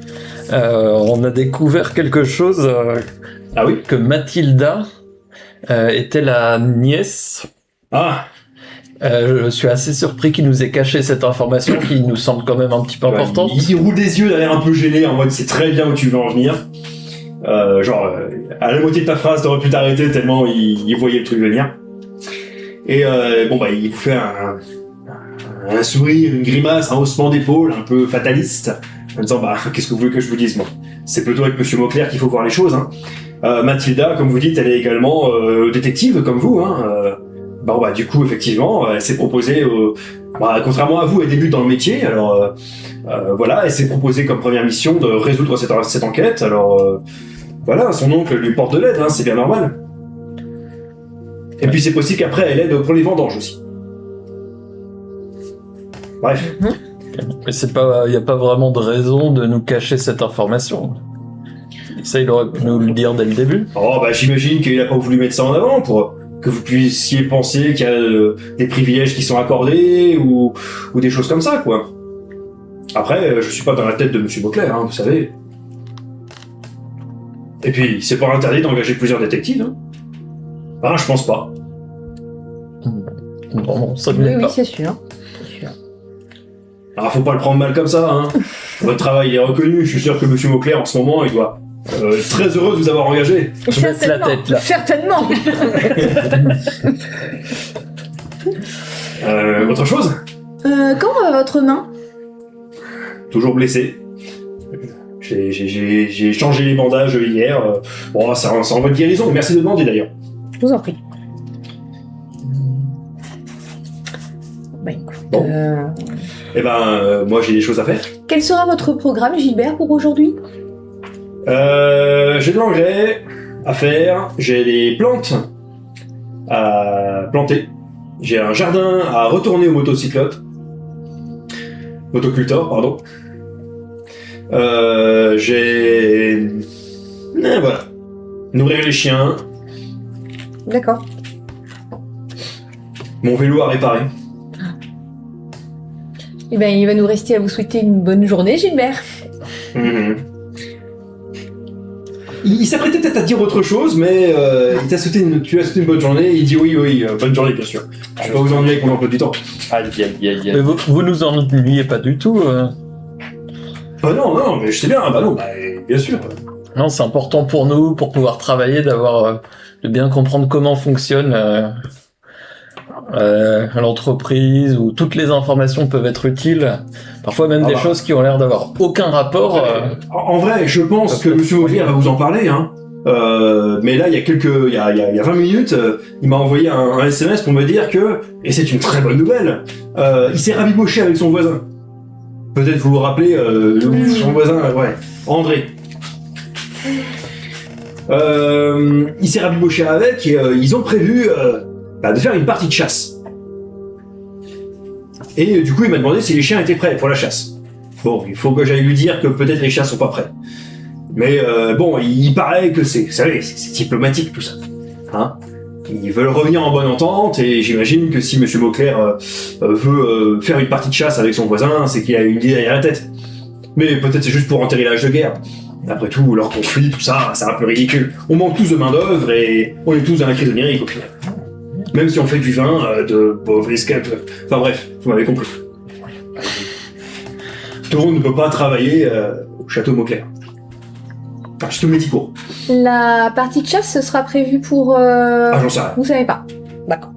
On a découvert quelque chose Ah oui? que Mathilda était la nièce. Ah! Je suis assez surpris qu'il nous ait caché cette information qui nous semble quand même un petit peu importante. Il roule des yeux, il a l'air un peu gêné, en mode c'est très bien où tu veux en venir. À la moitié de ta phrase, t'aurais pu t'arrêter tellement il voyait le truc venir. Et il vous fait un sourire, une grimace, un haussement d'épaule un peu fataliste, en disant qu'est-ce que vous voulez que je vous dise, moi? C'est plutôt avec Monsieur Mauclair qu'il faut voir les choses, hein. Mathilda, comme vous dites, elle est également détective, comme vous, hein. Du coup, effectivement, elle s'est proposée, contrairement à vous, elle débute dans le métier, alors elle s'est proposée comme première mission de résoudre cette enquête, alors son oncle lui porte de l'aide, hein, c'est bien normal. Et puis c'est possible qu'après, elle aide pour les vendanges aussi. Bref. Mais il n'y a pas vraiment de raison de nous cacher cette information. Ça, il aurait pu nous le dire dès le début. J'imagine qu'il n'a pas voulu mettre ça en avant pour que vous puissiez penser qu'il y a des privilèges qui sont accordés ou des choses comme ça, quoi. Après, je suis pas dans la tête de Monsieur Mauclair, hein, vous savez. Et puis, c'est pas interdit d'engager plusieurs détectives, hein. Je pense pas. Non, ça ne l'est Oui, pas. c'est sûr. Alors, faut pas le prendre mal comme ça, hein. Votre travail il est reconnu, je suis sûr que Monsieur Mauclair, en ce moment, il doit être très heureux de vous avoir engagé. Je baisse la tête, là. Certainement. Autre chose? Comment va votre main? Toujours blessé. J'ai changé les bandages hier. Ça en voie de guérison. Merci de demander d'ailleurs. Je vous en prie. Écoute, Bon. Moi j'ai des choses à faire. Quel sera votre programme, Gilbert, pour aujourd'hui? J'ai de l'engrais à faire. J'ai des plantes à planter. J'ai un jardin à retourner au motocyclope. votre occultor, pardon. Voilà. Nourrir les chiens, D'accord. mon vélo à réparer. Eh ben, il va nous rester à vous souhaiter une bonne journée, Gilbert. Mhm. Il s'apprêtait peut-être à dire autre chose, mais tu as souhaité une bonne journée, il dit oui, bonne journée bien sûr. Je vais pas vous ennuyer avec mon emploi du temps. Aïe, aïe, aïe, Mais aïe. vous nous ennuyez pas du tout. Bah non, mais je sais bien, bien sûr. Non, c'est important pour nous, pour pouvoir travailler, de bien comprendre comment fonctionne l'entreprise, où toutes les informations peuvent être utiles. Parfois même des choses qui ont l'air d'avoir aucun rapport. En vrai, je pense que Monsieur Mauvier va vous en parler, hein. Mais là, il y a 20 minutes, il m'a envoyé un SMS pour me dire que, et c'est une très bonne nouvelle, il s'est rabiboché avec son voisin. Peut-être vous vous rappelez, son voisin, André. Il s'est rabiboché avec et ils ont prévu de faire une partie de chasse. Et du coup, il m'a demandé si les chiens étaient prêts pour la chasse. Bon, il faut que j'aille lui dire que peut-être les chiens sont pas prêts. Mais il paraît que c'est diplomatique tout ça. Hein, ils veulent revenir en bonne entente et j'imagine que si Monsieur Mauclair veut faire une partie de chasse avec son voisin, c'est qu'il a une idée derrière la tête. Mais peut-être c'est juste pour enterrer l'âge de guerre. Après tout, leur conflit, tout ça, c'est un peu ridicule. On manque tous de main d'œuvre et on est tous dans la crise onirique au final. Même si on fait du vin, de pauvres escapes. Enfin bref, vous m'avez compris. Tout le monde ne peut pas travailler au château Mauclair. Enfin, château Méticourt. La partie de chasse, ce sera prévu pour... J'en sais rien. Vous savez pas. D'accord.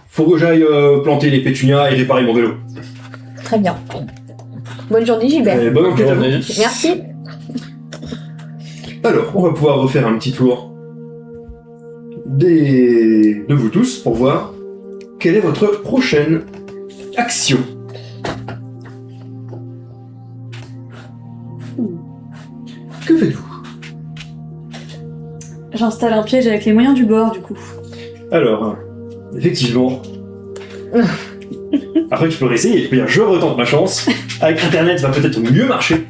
Faut que j'aille planter les pétunias et réparer mon vélo. Très bien. Bonne journée, Gilbert. Bonne enquête à vous. Merci. Alors, on va pouvoir refaire un petit tour de vous tous pour voir quelle est votre prochaine action. Que faites-vous? J'installe un piège avec les moyens du bord, du coup. Alors, effectivement. Après, tu peux réessayer, tu peux dire je retente ma chance. Avec Internet, ça va peut-être mieux marcher.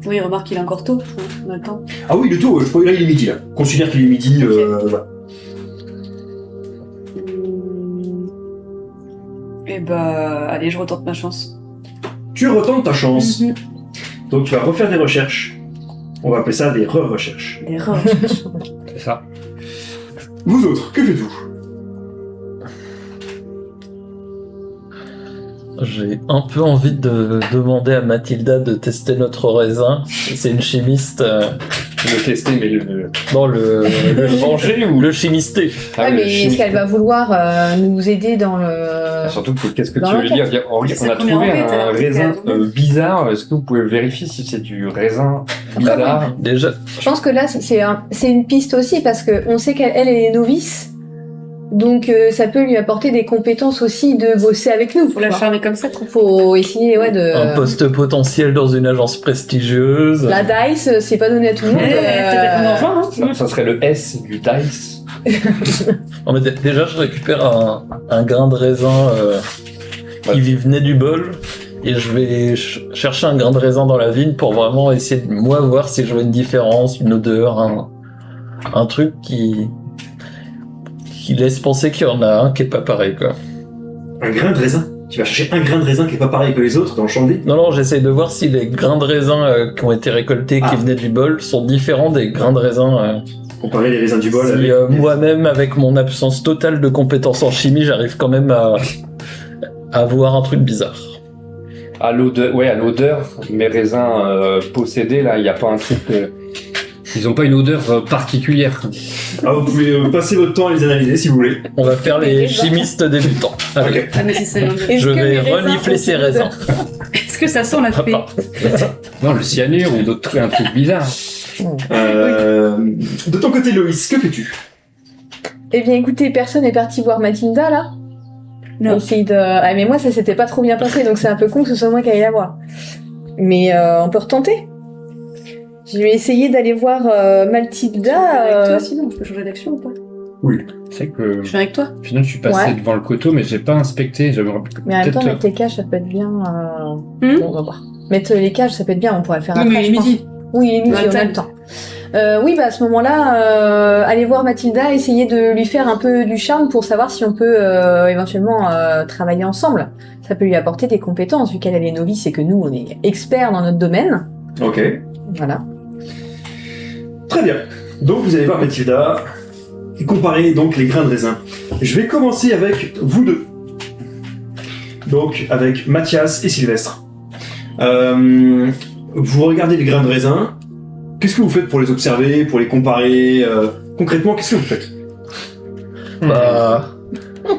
Oui, remarque, il est encore tôt. On a le temps. Ah oui, le tout, je crois qu'il est midi là. Considère qu'il est midi. Voilà. Et allez, je retente ma chance. Tu retentes ta chance. Mhm. Donc tu vas refaire des recherches. On va appeler ça des re-recherches. Des erreurs. C'est ça. Vous autres, que faites-vous? J'ai un peu envie de demander à Mathilda de tester notre raisin. C'est une chimiste. Le tester, mais le Manger ou le chimisté. Ouais, mais est-ce qu'elle va vouloir nous aider dans le... Surtout que qu'est-ce que Dans tu veux l'enquête. dire? On C'est a ça qu'on est trouvé enquête, un alors, raisin c'est bizarre. Est-ce que vous pouvez vérifier si c'est du raisin bizarre? Déjà, Je pense que là, c'est une piste aussi, parce qu'on sait qu'elle est novice. Donc ça peut lui apporter des compétences aussi de bosser avec nous. Faut la quoi. charmer comme ça. Faut essayer de... un poste potentiel dans une agence prestigieuse. La DICE, c'est pas donné à tout le monde. T'as tellement d'argent, hein. Ça serait le S du dice. Non, mais déjà, je récupère un grain de raisin qui venait du bol. Et je vais chercher un grain de raisin dans la vigne pour vraiment essayer de moi voir si je vois une différence, une odeur, un truc qui laisse penser qu'il y en a un qui est pas pareil, quoi. Un grain de raisin? Tu vas chercher un grain de raisin qui est pas pareil que les autres dans le champ de vie? Non, j'essaye de voir si les grains de raisin qui ont été récoltés, qui venaient du bol, sont différents des grains de raisin. Comparer les raisins du bol Si avec... moi-même, avec mon absence totale de compétences en chimie, j'arrive quand même à voir un truc bizarre. À l'odeur, mes raisins possédés, là, il n'y a pas un truc... ils n'ont pas une odeur particulière. Ah, vous pouvez passer votre temps à les analyser si vous voulez. On va faire les Des raisins. chimistes débutants. Allez, Ok. Ah, mais si c'est Est-ce je que vais les raisins renifler ont ces une raisins. odeur Est-ce que ça sent la fée? Non, le cyanure ou d'autres trucs, un truc bizarre. De ton côté, Loïs, que fais-tu? Eh bien, écoutez, personne n'est parti voir Mathilda, là. Non. Essayer de... Ah, mais moi, ça s'était pas trop bien passé, donc c'est un peu con que ce soit moi qui aille la voir. Mais on peut retenter. Je vais essayer d'aller voir Mathilda. Avec toi, sinon, je peux changer d'action ou pas? C'est que Je suis avec toi. au final, je suis passé Ouais. devant le coteau, mais j'ai pas inspecté. J'avais Mais en même temps, peut-être. mettre les cages, ça peut être bien. Hmm Bon, on va voir. Mettre les cages, ça peut être bien, on pourrait le faire Oui, après. mais il est je pense. midi. Oui, il est midi, On a le on a temps. le temps. Oui, bah à ce moment-là, aller voir Mathilda, essayer de lui faire un peu du charme pour savoir si on peut éventuellement travailler ensemble. Ça peut lui apporter des compétences, vu qu'elle est novice et que nous, on est experts dans notre domaine. Ok. Voilà. Très bien. Donc vous allez voir Mathilda et comparer donc les grains de raisin. Je vais commencer avec vous deux. Donc avec Mathias et Sylvestre. Vous regardez les grains de raisin. Qu'est-ce que vous faites pour les observer, pour les comparer concrètement, qu'est-ce que vous faites? Bah.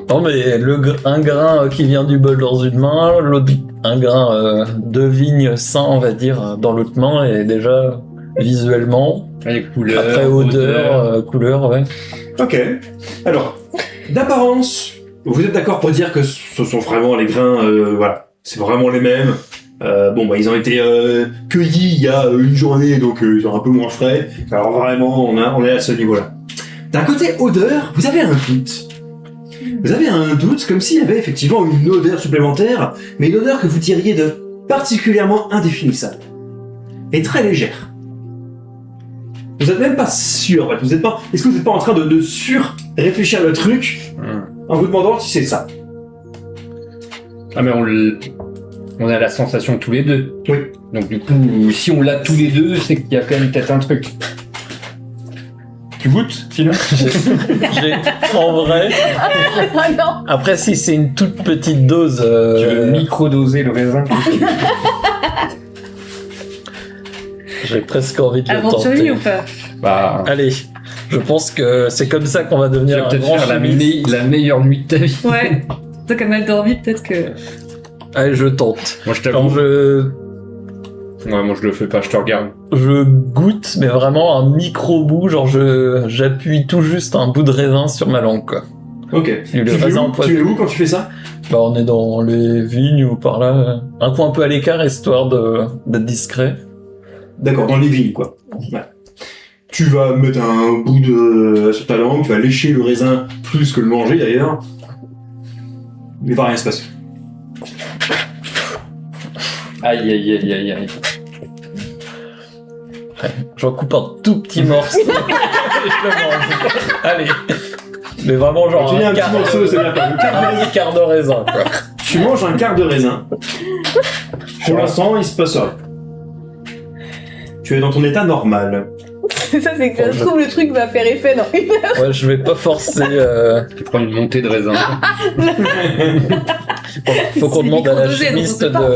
Non, mais un grain qui vient du bol dans une main, l'autre, un grain de vigne sain, on va dire, dans l'autre main, et déjà visuellement. Les couleurs. Après, odeur, couleur, ouais. Ok. Alors, d'apparence, vous êtes d'accord pour dire que ce sont vraiment les grains, voilà, c'est vraiment les mêmes. Bon, bah, ils ont été cueillis il y a une journée, donc ils sont un peu moins frais. Alors vraiment, on est à ce niveau-là. D'un côté odeur, vous avez un doute. Vous avez un doute comme s'il y avait effectivement une odeur supplémentaire, mais une odeur que vous diriez de particulièrement indéfinissable. Et très légère. Vous n'êtes même pas sûr, en fait. Vous êtes pas... Est-ce que vous n'êtes pas en train de sur-réfléchir le truc en vous demandant si c'est ça? Ah, mais on a la sensation tous les deux. Oui. Donc du coup, si on l'a tous les deux, c'est qu'il y a quand même peut-être un truc. Tu goûtes, sinon? En vrai, Ah non. après, si c'est une toute petite dose. Tu veux micro-doser le raisin? J'ai presque envie de le Aventurier tenter. ou pas? Bah, Allez, je pense que c'est comme ça qu'on va tu devenir vas un peut-être grand faire chimiste. la meilleure nuit de ta vie. Ouais. Toi, comme mal dormi, peut-être que. Allez, je tente. Moi, je Quand t'avoue. je Ouais, moi, je le fais pas, je te regarde. Je goûte, mais vraiment un micro-bout, genre j'appuie tout juste un bout de raisin sur ma langue, quoi. Ok. Et le Tu raisin es empoisonné. où quand tu fais ça? Bah, on est dans les vignes ou par là. Un coin un peu à l'écart, histoire d'être discret. D'accord, dans les vignes, quoi. Ouais. Tu vas mettre un bout sur ta langue, tu vas lécher le raisin plus que le manger, d'ailleurs. Il va rien se passer. Aïe, aïe, aïe, aïe, aïe. J'en coupe un tout petit morceau. Et je le mange. Allez. Mais vraiment, genre Tu un un petit quart, morceau, c'est-à-dire quoi, un petit quart de raisin, quoi. Tu manges un quart de raisin. Pour l'instant, il se passe rien. Tu es dans ton état normal. Ça, c'est que ça se trouve, le truc va faire effet dans une heure. Ouais, je vais pas forcer. Tu prends une montée de raisin. Faut qu'on C'est demande à la microdosé, donc on chimiste sait pas.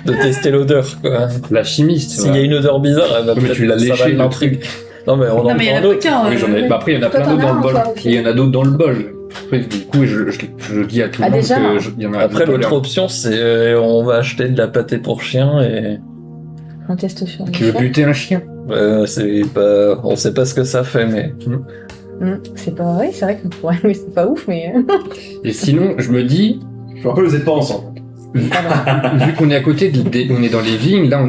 de tester l'odeur, quoi. La chimiste. S'il y a une odeur bizarre, elle va Mais peut-être tu l'as ça va léché, le l'intriguer. Non, mais on en Non, mais il y en prend a d'autres. pas qu'un. Oui, j'en ai. Bah, après, il y en a Toi, plein d'autres t'en as dans le un, bol. toi, aussi. Et il y en a d'autres dans le bol. Après, du coup, je dis à tout le Ah, monde déjà. il y en a. Après, beaucoup, l'autre là. option, c'est on va acheter de la pâtée pour chien et On teste sur le Tu veux chien. buter un chien? c'est pas, on sait pas ce que ça fait, mais C'est pas vrai, c'est vrai que ouais, mais c'est pas ouf, mais. Et sinon, je me dis, Je vous rappelle, vous n'êtes pas ensemble. vu qu'on est à côté, on est dans les vignes, là,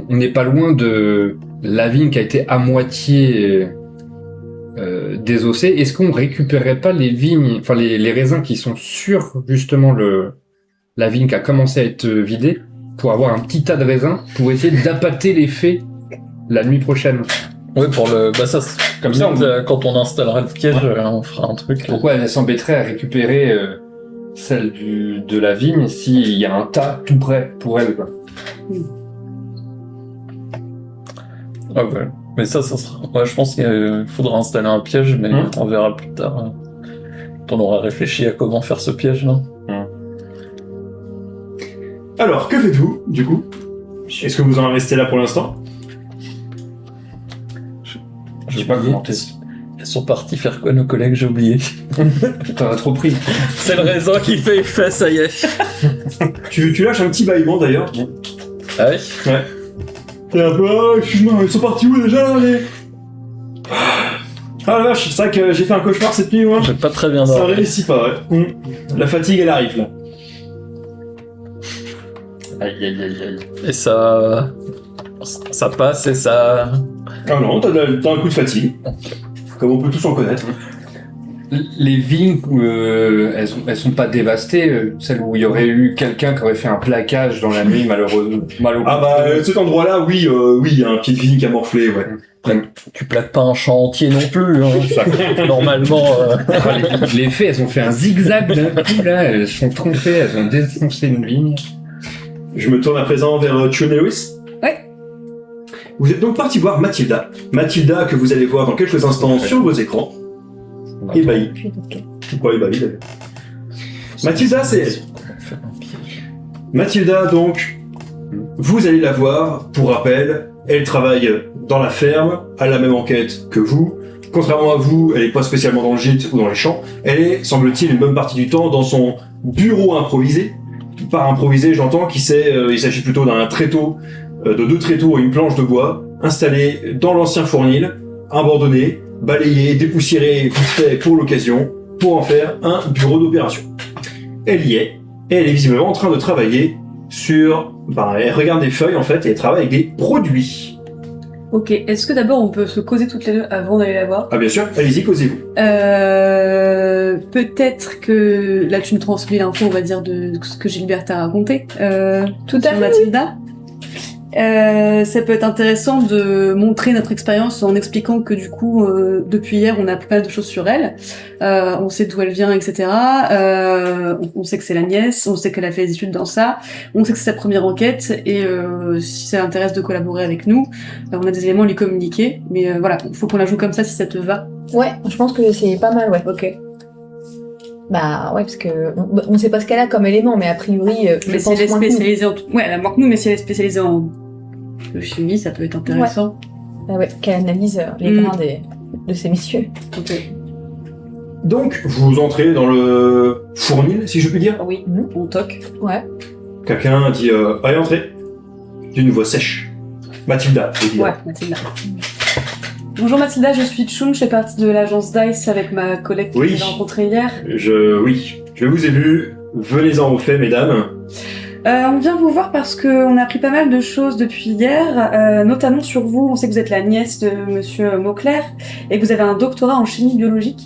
on n'est pas loin de la vigne qui a été à moitié désossée. Est-ce qu'on récupérerait pas les vignes, enfin les raisins qui sont sur justement la vigne qui a commencé à être vidée, pour avoir un petit tas de raisins, pour essayer d'appâter les fées la nuit prochaine? oui, pour le, bah ça, Comme ça, quand on installera le piège, on fera un truc. Pourquoi elle s'embêterait à récupérer celle de la vigne s'il y a un tas tout prêt pour elle, quoi? Ah ouais. Mais ça sera. Ouais, je pense qu'il faudra installer un piège, mais on verra plus tard. On aura réfléchi à comment faire ce piège, là. Alors, que faites-vous, du coup? Est-ce que vous en restez là pour l'instant? Je sais pas comment t'es. Ils sont partis faire quoi, nos collègues? J'ai oublié. T'en as trop pris. C'est le raisin qui fait effet, ça y est. Tu lâches un petit bâillement, d'ailleurs. Ah oui? Ouais. T'es un peu, ah, excuse-moi, ils sont partis où déjà, là, les... Ah la vache, c'est vrai que j'ai fait un cauchemar cette nuit, moi. J'ai pas très bien Ça dormi. réussit pas, ouais. La fatigue, elle arrive, là. Aïe, aïe, aïe, aïe. Et ça. Ça passe et ça... Ah non, t'as un coup de fatigue. Comme on peut tous en connaître. Les vignes, elles sont pas dévastées, celles où il y aurait eu quelqu'un qui aurait fait un plaquage dans la nuit, malheureusement. Ah bah, cet endroit-là, oui, il y a un pied de vigne qui a morflé, ouais. Après, tu plaques pas un champ entier non plus. Hein. Normalement... Les fées, elles ont fait un zigzag d'un coup, là, elles sont trompées, elles ont défoncé une vigne. Je me tourne à présent vers Chun et Lewis. Ouais. Vous êtes donc parti voir Mathilda. Mathilda, que vous allez voir dans quelques instants sur vos écrans. Ébahie. Pas ébahie, d'ailleurs. Mathilda, c'est elle. Mathilda, donc, vous allez la voir. Pour rappel, elle travaille dans la ferme, à la même enquête que vous. Contrairement à vous, elle n'est pas spécialement dans le gîte ou dans les champs. Elle est, semble-t-il, une bonne partie du temps dans son bureau improvisé. Par improvisé, j'entends qu'il s'agit plutôt d'un tréteau, de 2 tréteaux et une planche de bois, installés dans l'ancien fournil, abandonné, balayé, dépoussiéré vite fait pour l'occasion, pour en faire un bureau d'opération. Elle y est, et elle est visiblement en train de travailler sur... elle regarde des feuilles en fait, et elle travaille avec des produits. Ok, est-ce que d'abord on peut se causer toutes les deux avant d'aller la voir? Ah bien sûr, allez-y, causez-vous. Peut-être que là tu me transmets l'info, on va dire, de ce que Gilbert t'a raconté. Tout à sur fait, Mathilda. Ça peut être intéressant de montrer notre expérience en expliquant que du coup, depuis hier, on a pas mal de choses sur elle. On sait d'où elle vient, etc. On sait que c'est la nièce, on sait qu'elle a fait des études dans ça, on sait que c'est sa première enquête, et si ça l'intéresse de collaborer avec nous, on a des éléments à lui communiquer. Mais voilà, il faut qu'on la joue comme ça si ça te va. Ouais, je pense que c'est pas mal, ouais. Ok. Bah ouais, parce que on sait pas ce qu'elle a comme élément, mais a priori, Mais si elle est spécialisée en... Ouais, elle a moins que nous, mais si elle est spécialisée en chimie, ça peut être intéressant. Ah ouais, qu'elle analyse les grains de ces messieurs. Ok. Donc, vous entrez dans le fournil, si je puis dire. Oui, on toque. Ouais. Quelqu'un dit « Allez, entrez !» d'une voix sèche. Mathilda, je veux dire. Ouais, Mathilda. Bonjour Mathilda, je suis Chun, je fais partie de l'agence DICE avec ma collègue que Oui. j'ai rencontrée hier. Oui, je vous ai vu. Venez-en au fait, mesdames. On vient vous voir parce qu'on a appris pas mal de choses depuis hier, notamment sur vous. On sait que vous êtes la nièce de Monsieur Mauclair et que vous avez un doctorat en chimie biologique,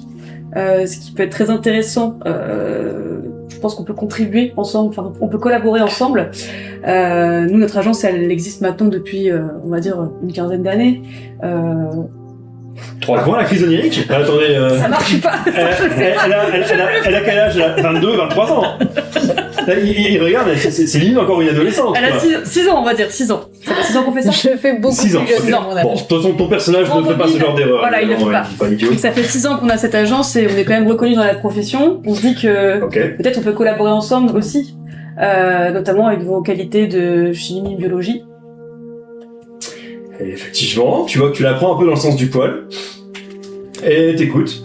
ce qui peut être très intéressant. Je pense qu'on peut contribuer ensemble, enfin on peut collaborer ensemble. Nous, notre agence, elle existe maintenant depuis, on va dire, une quinzaine d'années. Avant la crise onirique. Attendez. Ça marche pas. Elle a quel âge? Elle a 22, 23 ans. Il regarde, c'est limite encore une adolescente. Elle a 6 ans, on va dire, 6 ans. Ça fait 6 ans qu'on fait ça. Je fais beaucoup 6 ans. plus jeune. Ok. 6 ans, mon âge. Bon, de toute façon, ton personnage ne fait pas ce genre d'erreur. Voilà, il ne fait pas. Pas idiot. Donc ça fait 6 ans qu'on a cette agence et on est quand même reconnus dans la profession. On se dit que Ok. peut-être on peut collaborer ensemble aussi, notamment avec vos qualités de chimie, biologie. Et effectivement, tu vois que tu la prends un peu dans le sens du poil. Et t'écoutes.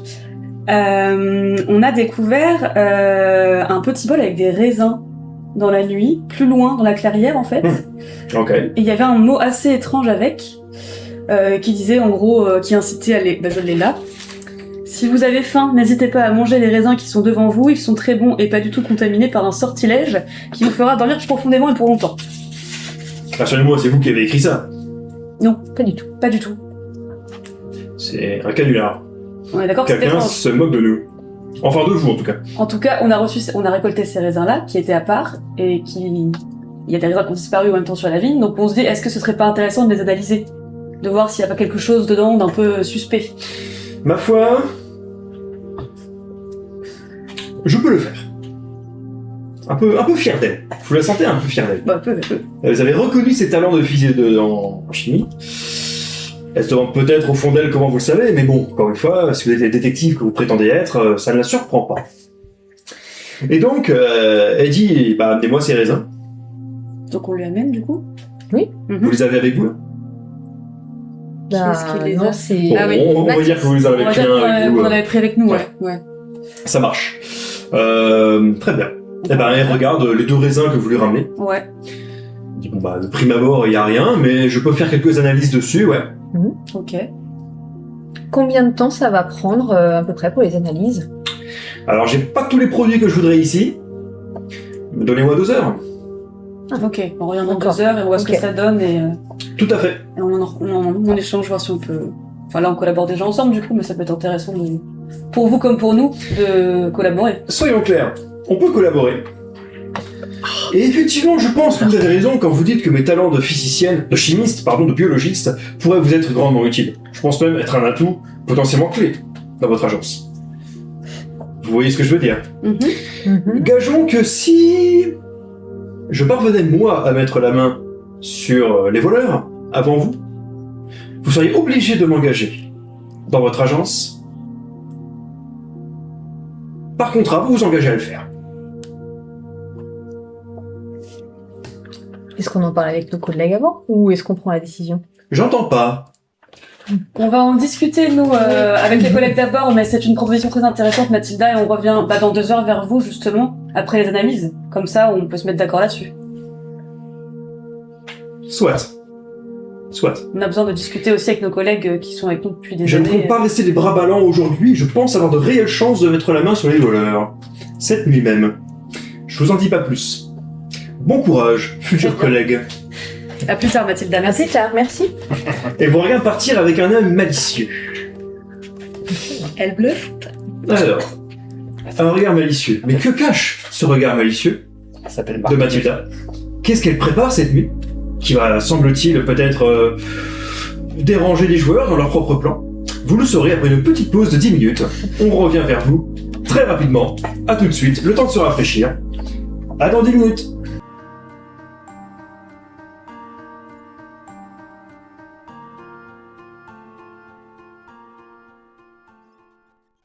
On a découvert un petit bol avec des raisins dans la nuit, plus loin dans la clairière en fait. Ok. Et il y avait un mot assez étrange avec, qui disait en gros, qui incitait à les... je l'ai là. Si vous avez faim, n'hésitez pas à manger les raisins qui sont devant vous, ils sont très bons et pas du tout contaminés par un sortilège qui vous fera dormir profondément et pour longtemps. Rassurez-moi, c'est vous qui avez écrit ça. Non, Pas du tout. pas du tout. C'est un canular. On est d'accord que c'était Quelqu'un étrange. se moque de nous. Enfin, de vous en tout cas. En tout cas, on a récolté ces raisins-là, qui étaient à part, et il y a des raisins qui ont disparu en même temps sur la vigne, donc on se dit, est-ce que ce serait pas intéressant de les analyser? De voir s'il y a pas quelque chose dedans d'un peu suspect. Ma foi, je peux le faire. Un peu fier d'elle. Vous la sentez un peu fier d'elle. Bah, peu. Vous avez reconnu ses talents de physique en chimie. Elle se demande peut-être au fond d'elle comment vous le savez, mais bon, encore une fois, si vous êtes les détectives que vous prétendez être, ça ne la surprend pas. Et donc, elle dit, bah, amenez-moi ces raisins. Donc on lui amène, du coup? Oui. Vous les avez avec vous là? Qu'est-ce qu'il les non, a c'est... Bon, Ah oui. on va dire que vous les avez On va pris dire un avec vous. qu'on en avait pris avec nous, Ouais. ouais. Ça marche. Très bien. Eh ben, elle regarde les 2 raisins que vous lui ramenez. Ouais. Elle dit, bon, bah, de prime abord, il n'y a rien, mais je peux faire quelques analyses dessus, ouais. Ok. Combien de temps ça va prendre à peu près pour les analyses? Alors, j'ai pas tous les produits que je voudrais ici. Donnez-moi 2 heures. Ok, on revient dans D'accord. 2 heures et on voit ce que Ok. ça donne et Tout à fait. on échange, voir si on peut... Enfin là, on collabore déjà ensemble du coup, mais ça peut être intéressant pour vous comme pour nous de collaborer. Soyons clairs, on peut collaborer. Et effectivement, je pense que vous avez raison quand vous dites que mes talents de physicienne, de chimiste, pardon, de biologiste, pourraient vous être grandement utiles. Je pense même être un atout potentiellement clé dans votre agence. Vous voyez ce que je veux dire? Gageons que si je parvenais, moi, à mettre la main sur les voleurs, avant vous, vous seriez obligé de m'engager dans votre agence. Par contrat, vous vous engagez à le faire. Est-ce qu'on en parle avec nos collègues avant ou est-ce qu'on prend la décision? J'entends pas. On va en discuter, nous, avec les collègues d'abord, mais c'est une proposition très intéressante, Mathilda, et on revient dans 2 heures vers vous, justement, après les analyses. Comme ça, on peut se mettre d'accord là-dessus. Soit. On a besoin de discuter aussi avec nos collègues qui sont avec nous depuis des Je ne années. compte pas rester les bras ballants aujourd'hui, je pense avoir de réelles chances de mettre la main sur les voleurs. Cette nuit même. Je vous en dis pas plus. Bon courage, futurs collègues. À plus tard, Mathilda, À merci. plus tard, merci. Et vous rien partir avec un œil malicieux. Elle bluffe. Alors, un regard malicieux. Mais que cache ce regard malicieux Ça s'appelle de Mathilda? Qu'est-ce qu'elle prépare cette nuit? Qui va, semble-t-il, peut-être déranger les joueurs dans leur propre plan. Vous le saurez après une petite pause de 10 minutes. On revient vers vous très rapidement. À tout de suite, le temps de se rafraîchir. À dans 10 minutes.